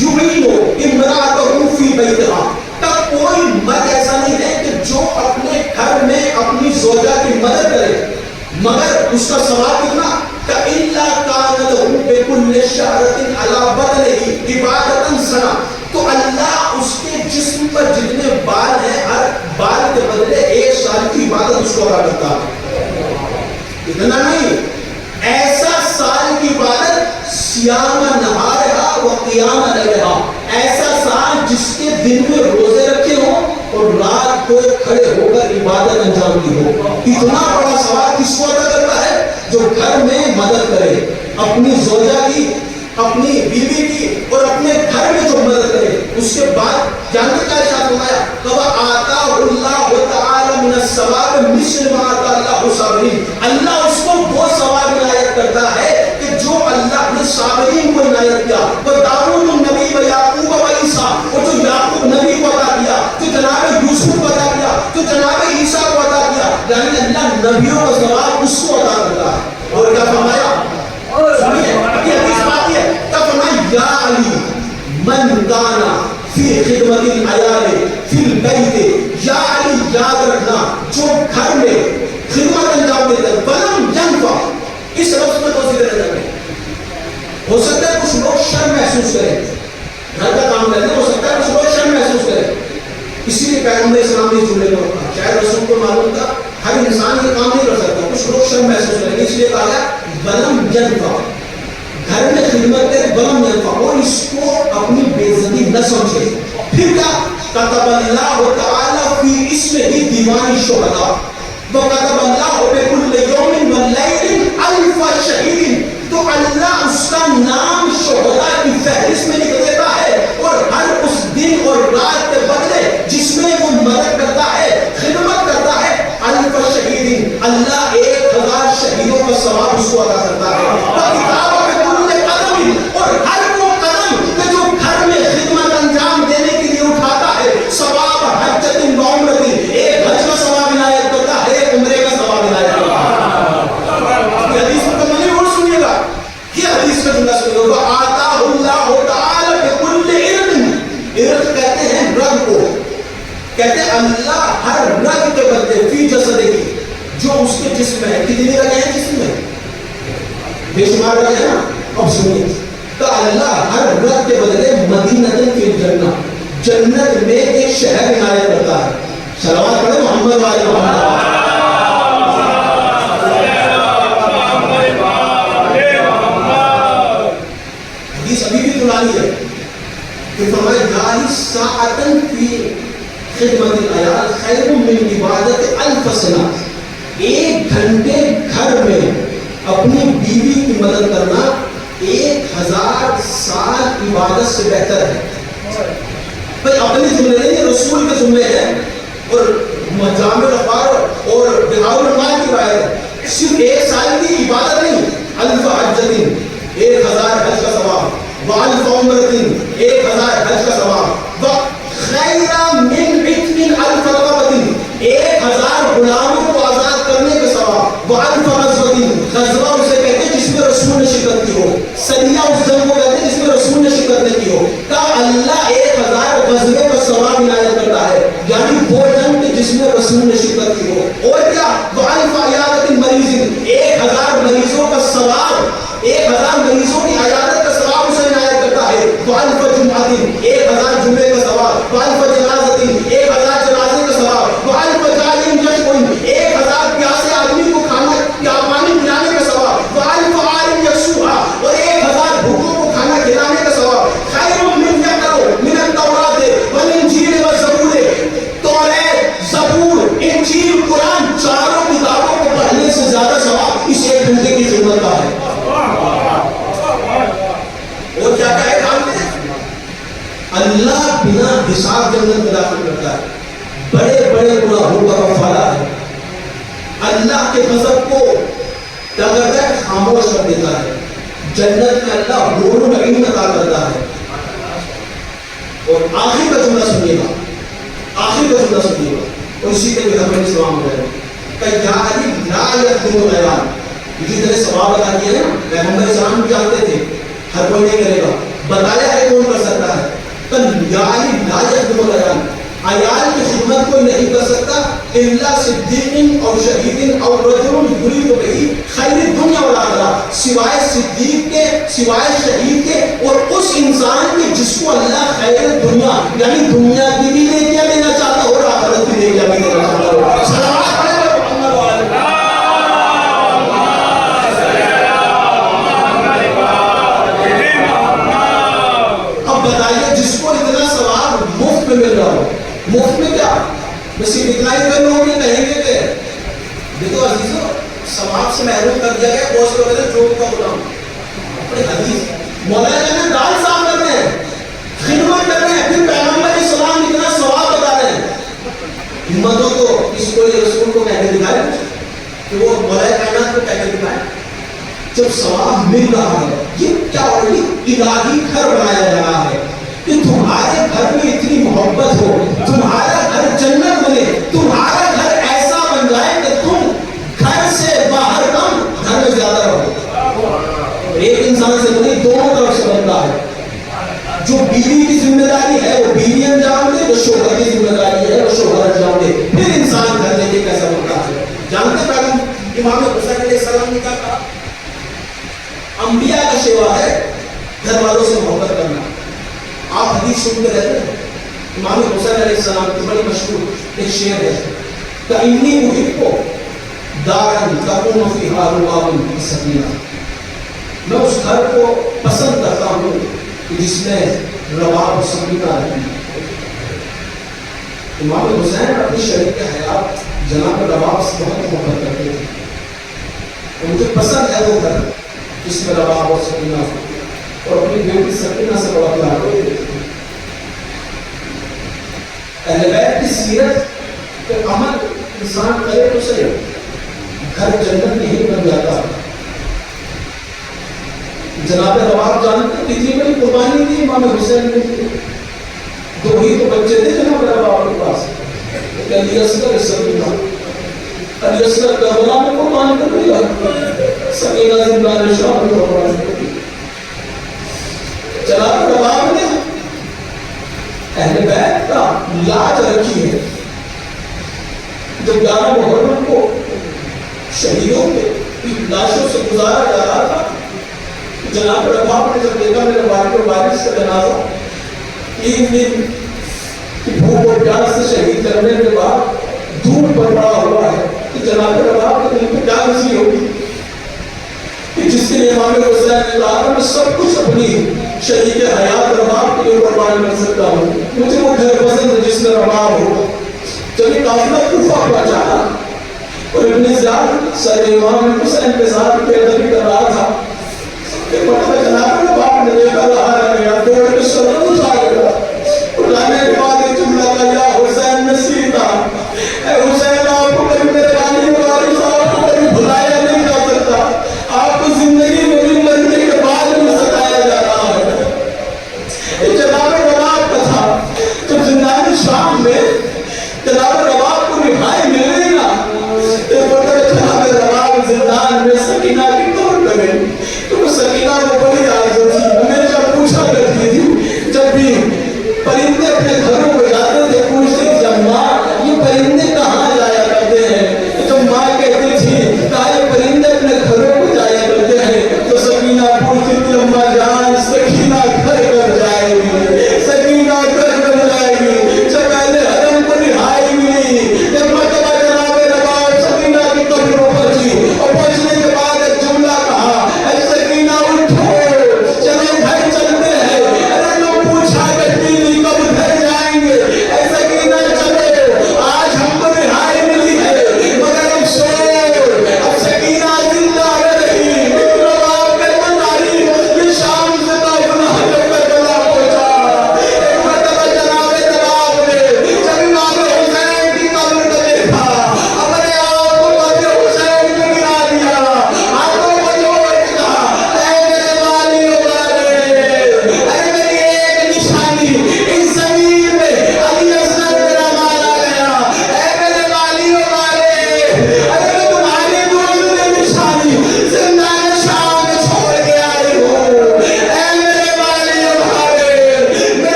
یعین امرأته فی بیتہا, تب کوئی مرد ایسا نہیں ہے کہ جو اپنے گھر میں اپنی زوجہ کی مدد کرے, مگر اس کا ثواب کتنا؟ الا کان له بكل شعرۃ علی بدنہ عبادۃ سنہ, تو اللہ اس کے جسم پر جتنے بال ہیں ہر بال کے بدلے 1 سال کی عبادت اس کو ادا کرتا ہے. اتنا نہیں, ایسا سال کی عبادت سیام نہارہا و قیام لیلہا, ایسا سال جس کے دن میں روزے رکھے ہوں اور رات کو کھڑے ہو کر عبادت انجام دی ہو. اتنا بڑا ثواب کس کو عطا کرتا ہے؟ جو گھر میں مدد کرے, اپنی زوجہ کی, اپنی بیوی کی, اور اپنے گھر میں جو مدد کرے. اس کے بعد جانتے کیا ارشاد فرمایا؟ کما آتا اللہ تعالی من الثواب مثل ما آتا اللہ صابرین, اللہ اس کو وہ ثواب عنایت کرتا ہے کہ جو اللہ نے صابرین کو عنایت کیا. وہ داؤد النبی و یعقوب و عیسیٰ, اور جو یعقوب نبی کو عطا کیا, جو جناب یوسف کو عطا کیا, جو جناب عیسیٰ کو عطا کیا, یعنی اللہ نبیوں کا ثواب اس کو عطا کرتا ہے. اور کیا فرمایا؟ سنیے یہ حدیث بات ہے, کیا فرمایا؟ یا علی من کانا فی خدمت العیال فی البیت, یا علی یاد رکھنا جو گھر میں خدمت انجام دیتا ہے, ولم ینفع, اس لفظ میں دوسری طرح جانے. ہو سکتا ہے کچھ لوگ شرم محسوس کریں, گھر کا کام کرتے ہیں, ہو سکتا ہے کچھ لوگ شرم محسوس کریں, اسی لیے پیغمبر اسلام نے جملے میں رکھا. شاید رسول کو معلوم تھا ہر انسان یہ کام نہیں کر سکتا, کچھ لوگ شرم محسوس کریں گے, اس لیے کہا گیا ولم ینفع, گھر میں خدمت کرے ولم ینفع, اور اس کو اپنی بے عزتی نہ سمجھے. پھر کیا؟ کتب اللہ تعالی فی اسمہ دیوان الشہداء وکتب اللہ بکل یوم واللیل الف شہید, تو اللہ اس کا نام شہداء کی فہرست میں لکھ دیتا ہے, اور ہر اس دن اور رات کے بدلے جس میں وہ مدد کرتا ہے, خدمت کرتا ہے, الف شہید, اللہ 1000 شہیدوں کا ثواب اس کو عطا کرتا ہے. اور ہر وہ قدم کہ جو گھر میں خدمت انجام دینے کے لیے اٹھاتا ہے, ثواب حجۃ و عمرۃ, ایک حج کا ثواب عنایت کرتا ہے, ایک عمرے کا ثواب عنایت کرتا ہے. یہ حدیث کو نہیں اور سنیے گا, یہ حدیث کا جملہ سنیے گا, آتا اللہ تعالی بکل علم, علم کہتے ہیں رگ کو, کہتے ہیں اللہ ہر رگ کے بدلے فی جسد کی, جو اس کے جسم ہے. کتنی رگیں ہیں جسم میں؟ بے شمار رگیں ہیں نا. اب سنیے, تو اللہ ہر رگ کے بدلے مدینہ فی الجنہ, جنت میں ایک شہر عنایت کرتا ہے. صلوات پڑھیں محمد والے محمد. حدیث ابھی بھی پرانی ہے کہ فرمایا جاری ساعتن فی خدمت العیال خیر من عبادت الف سنہ, 1 گھنٹے گھر میں اپنی بیوی کی مدد کرنا 1000 سال عبادت سے بہتر ہے. بھائی اپنے جملے نہیں, رسول کے جملے ہیں, اور جامع الاخبار اور بہاء العلماء کی روایت ہے. صرف 1 سال کی عبادت نہیں, الف حجۃ, 1000 حج کا ثواب, والف عمرۃ, 1000 حج کا ثواب, خیر من عتق الف رقبۃ, 1000 غلاموں کو آزاد کرنے کا ثواب، وعن غزوۃ، غزوہ اسے کہتے ہیں جس میں رسول نے شرکت کی ہو، سریہ اس جنگ کو کہتے ہیں جس میں رسول نے شرکت نہیں کی ہو، کا اللہ 1000 غزوے کا ثواب عنایت کرتا ہے، یعنی وہ جنگ جس میں رسول نے شرکت کی ہو۔ اور کیا وعن عیادۃ المریض، 1000 مریضوں کا ثواب، 1000 مریضوں کی عیادت کا ثواب اسے عنایت کرتا ہے۔ وعن جمعۃ، 1000 جمعے کا ثواب۔ وعن جنازۃ، 1000 جنازے کا ثواب۔ وعن جائع یشکن، 1000 پیاسے آدمی کو کھانا یا پانی پلانے کا ثواب۔ وعن عار یکسوھا، اور 1000 بھوکوں کو کھانا کھلانے کا ثواب۔ خیر من یقرؤ من التوراۃ والانجیل والزبور، توریت، زبور، انجیل، قرآن، چاروں کتابوں کو پڑھنے سے زیادہ ثواب اس ایک گھنٹے کی خدمت کا ہے۔ اور کیا کہے کام میں اللہ بنا حساب جنت میں داخل کرتا ہے، بڑے بڑے گناہوں کا کفارہ ہے، اللہ کے غضب کو کیا کرتا ہے، خاموش کر دیتا ہے، جنت میں اللہ حور العین عطا کرتا ہے۔ اور آخر کا جملہ سنیے گا، آخر کا جملہ سنیے گا، اور اسی کے بھی ہمیں سلام ہو جائے کہ یا علی لا یخدم العیان، یہ جو ثواب بتا دیا ہے نا، پیغمبر اسلام بھی جانتے تھے ہر کوئی نہیں کرے گا، بتایا ہے کون کر سکتا ہے، یا علی لا یخدم العیان، عیال کی خدمت کوئی نہیں کر سکتا الا صدیق او شہید او رجل یرید بہ خیر الدنیا والآخرہ، سوائے صدیق کے، سوائے شہید کے، اور اس انسان کے جس کو اللہ خیر دنیا یعنی دنیا کی بھی نیکیاں دینا چاہتا ہو اور آخرت کی نیکیاں بھی دینا چاہتا ہو۔ صلوات پڑھیں محمد وعلی اب بتائیے جس کو اتنا ثواب مفت میں مل رہا ہو، مفت میں کیا بس اتنا ہی کر لوگ یہ کہیں گے کہ دیکھو عزیزو ثواب سے محروم کر دیا گیا بہت سے لوگ جو کا غلام اپنے حدیث مولا نے دال صاف کرنے ہیں، خدمت کرنے ہیں، پھر پیغمبر اسلام اتنا ثواب بتا رہے ہیں، ہمت ہو تو اس کو رسول کو کہہ کے دکھائے کہ وہ مولا کائنات کو کہہ کے دکھائے جب ثواب مل رہا ہے، یہ کیا الہی گھر بنایا جا رہا ہے کہ تمہارے گھر میں اتنی محبت ہو، تمہارا گھر جنت بنے، تمہارا گھر ایسا بن جائے کہ تم گھر سے باہر کم گھر میں زیادہ رہو۔ ایک انسان سے نہیں، دونوں طرف سے بنتا ہے، جو بیوی کی ذمہ داری ہے وہ بیوی انجام دے، جو شوہر کی ذمہ داری ہے وہ شوہر انجام دے، پھر انسان گھر لے کے کیسا بنتا ہے۔ جانتے پیغمبر امام حسین علیہ السلام نے کیا کہا، انبیاء کا شیوا ہے گھر والوں سے محبت کرنا۔ آپ حدیث سنتے رہتے ہیں، امام حسین علیہ السلام کی بڑی مشہور ایک شعر ہے کہ انی احب دارا تقوم فیہا رباب السکینہ، میں اس گھر کو پسند کرتا ہوں جس میں رباب و سکینہ رہتی ہے۔ امام حسین اپنی شریک حیات جناب رباب سے بہت محبت کرتے تھے، اور مجھے پسند ہے وہ گھر جس میں رباب اور سکینہ ہو، اور اپنی بیٹی سکینہ سے بڑا پیار ہوتے تھے۔ اہل بیت کی سیرت کے عمل انسان کرے تو صحیح، گھر جنت نہیں بن جاتا۔ جناب رباب جانتے کتنی بڑی قربانی دی امام حسین نے کی، 2 ہی تو بچے تھے جناب رباب کے پاس، علی اصغر سکینہ، علی اصغر کربلا میں قربان کر دیا، سکینہ زندہ شام میں قربان کر دیا۔ جناب رباب نے اہل بیت کا لاج رکھی ہے۔ جب 11 محرم کو شہیدوں کے لاشوں سے گزارا جا رہا تھا، جناب رباب نے جب دیکھا میرے والد و والد کا جنازہ 3 دن کی بھوک اور پیاس سے شہید کرنے کے بعد دھوپ پر پڑا ہوا ہے، کہ جناب رباب کے دل میں کیا خوشی ہوگی کہ جس کے لیے امام حسین نے کہا میں سب کچھ اپنی شریک حیات رباب کے لیے قربان کر سکتا ہوں، مجھے وہ گھر پسند ہے جس میں رباب ہو۔ جب یہ قافلہ کوفہ پہنچا اور ابن زیاد سر امام حسین کے ساتھ پیدل کر رہا تھا کہ مرتبہ جناب رباب نے دیکھا رہا ہے دوڑ کے سر اٹھا گیا، اٹھانے کے بعد ایک جملہ کہا یا حسین نصیحہ، اے حسین آپ کو کبھی میرے والد والد صاحب کو کبھی بھلایا نہیں جا سکتا، آپ کو زندگی میں بھی مرنے کے بعد میں ستایا جا رہا ہے۔ یہ جناب رباب کا تھا، جب زندان شام میں جناب رباب کو رہائی مل گئی نا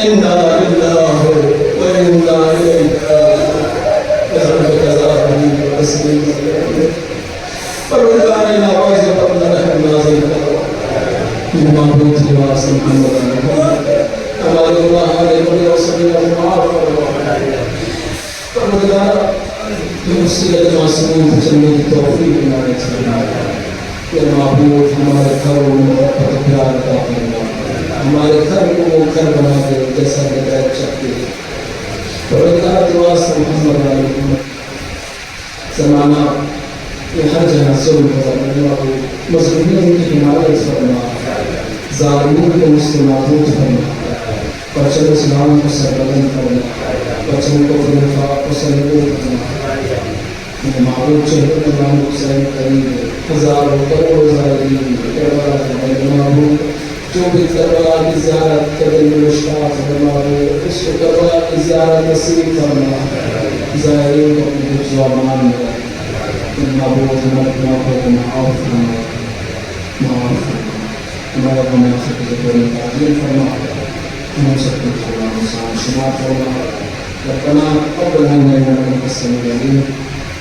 انا للہ و انا الیہ پروردگار نواز اپنا رحم نازل کرو محبوب لباس محمد ہمارے اللہ علیہ وسلم معاف کرو پروردگار مسیحت معصوم چلنے کی توفیق ہمارے چلنا کہ محبوب ہمارے گھر و محبت پیار کا کرنا ہمارے گھر کو وہ گھر بنا دے جیسا ہدایت چاہتے ہیں پروردگار دعا سے محمد علیہ زمانہ یہ ہر جگہ ظلم کرنا مظلومین کی حمایت فرما ظالمین کو مستنابود فرما بچوں اسلام کو سربلند کرنا بچوں کو خلفاء کو سربلند کرنا معبود چہرے امام حسین قریب ہزاروں کروڑ زائرین کربلا کے معبود جو بھی کربلا کی زیارت کے دل میں مشتاق ہے معبود اس کو کربلا کی زیارت نصیب فرما زائرین کو اپنے حفظ و امان میں معبود ہمارے معبود معاف فرما معاف فرما ہمارے ہمیں سب کے ذکر تعلیم فرما ہم سب کے خدا مسان شمار فرما ربنا قبل من يوم السميع العليم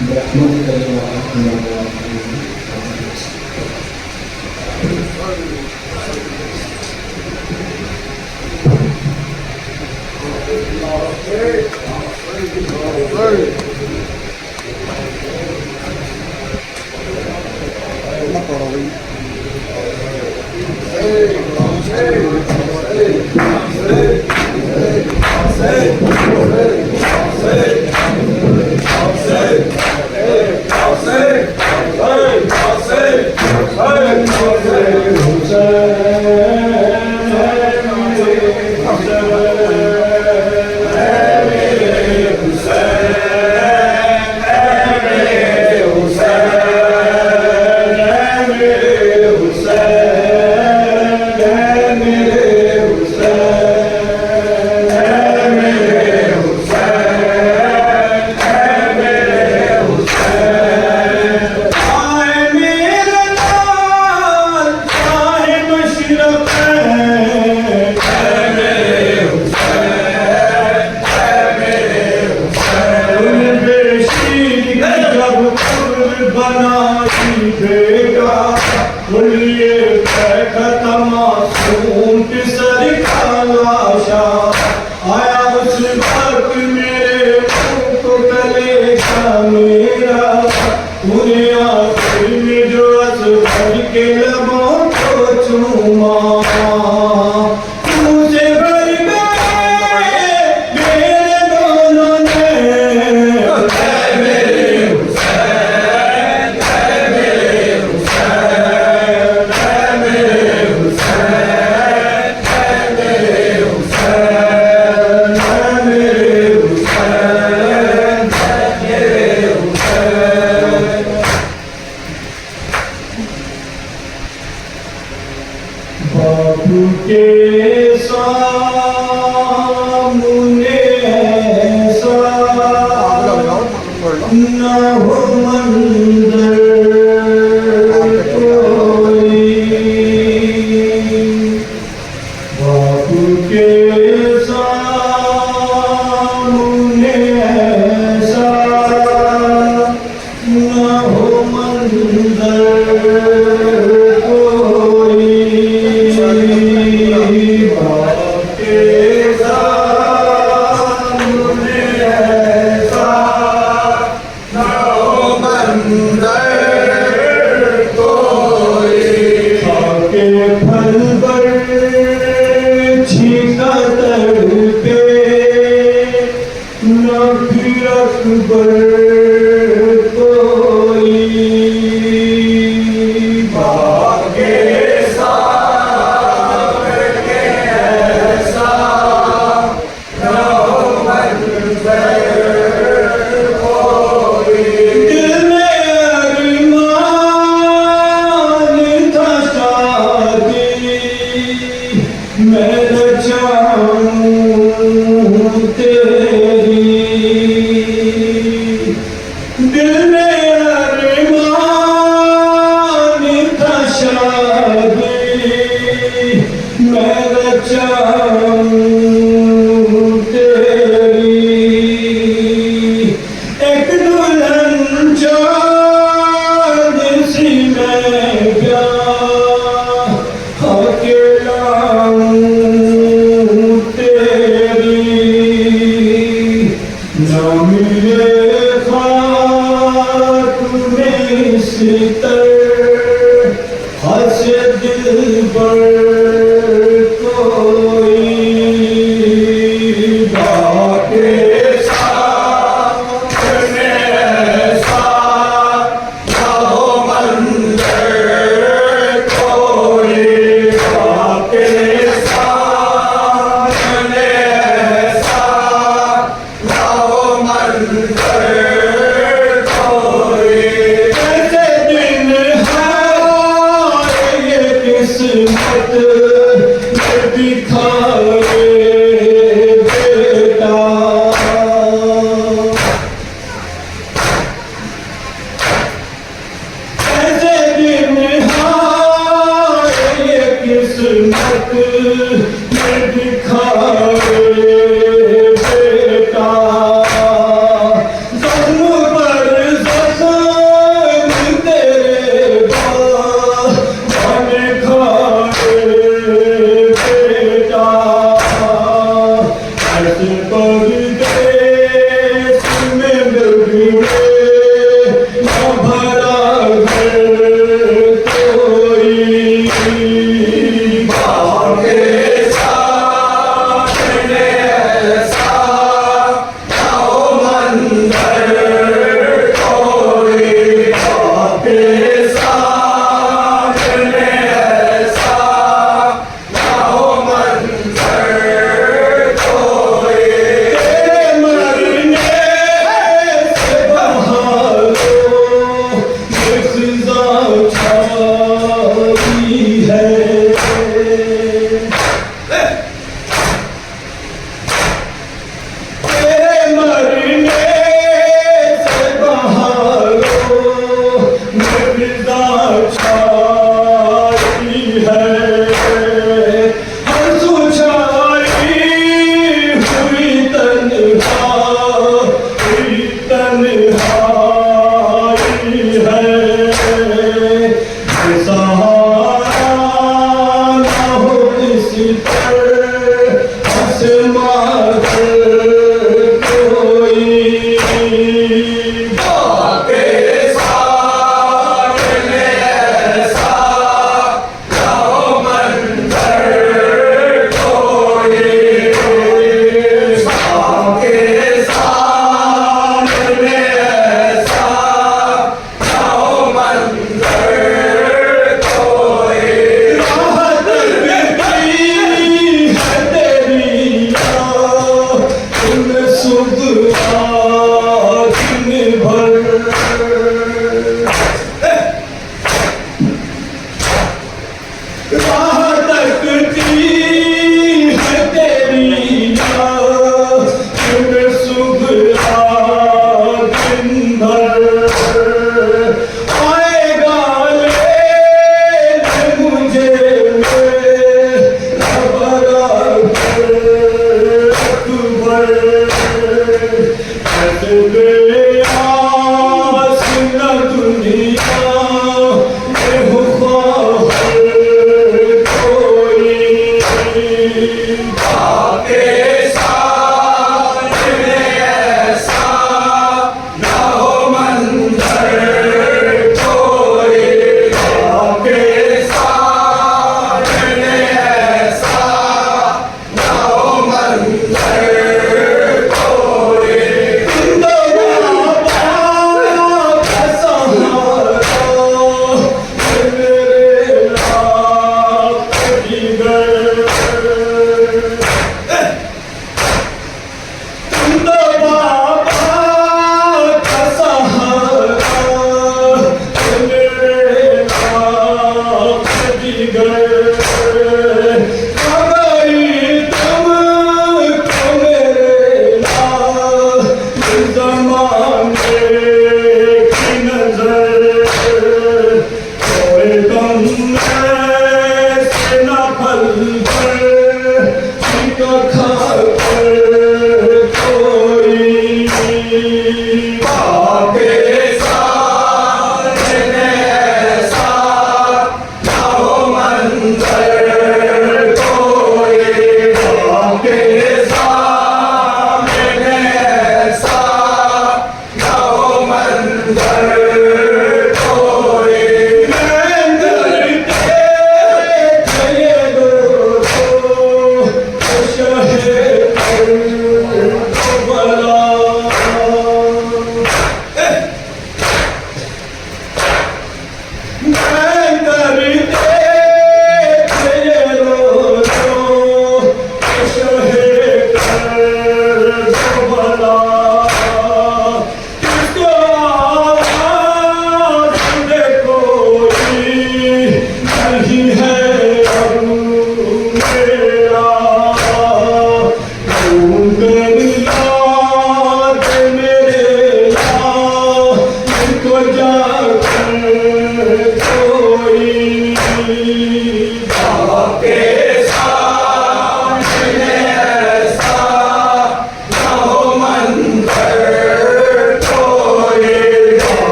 برحمتك يا ارحم الراحمين میں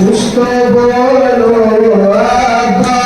کچھ تو بولو آبا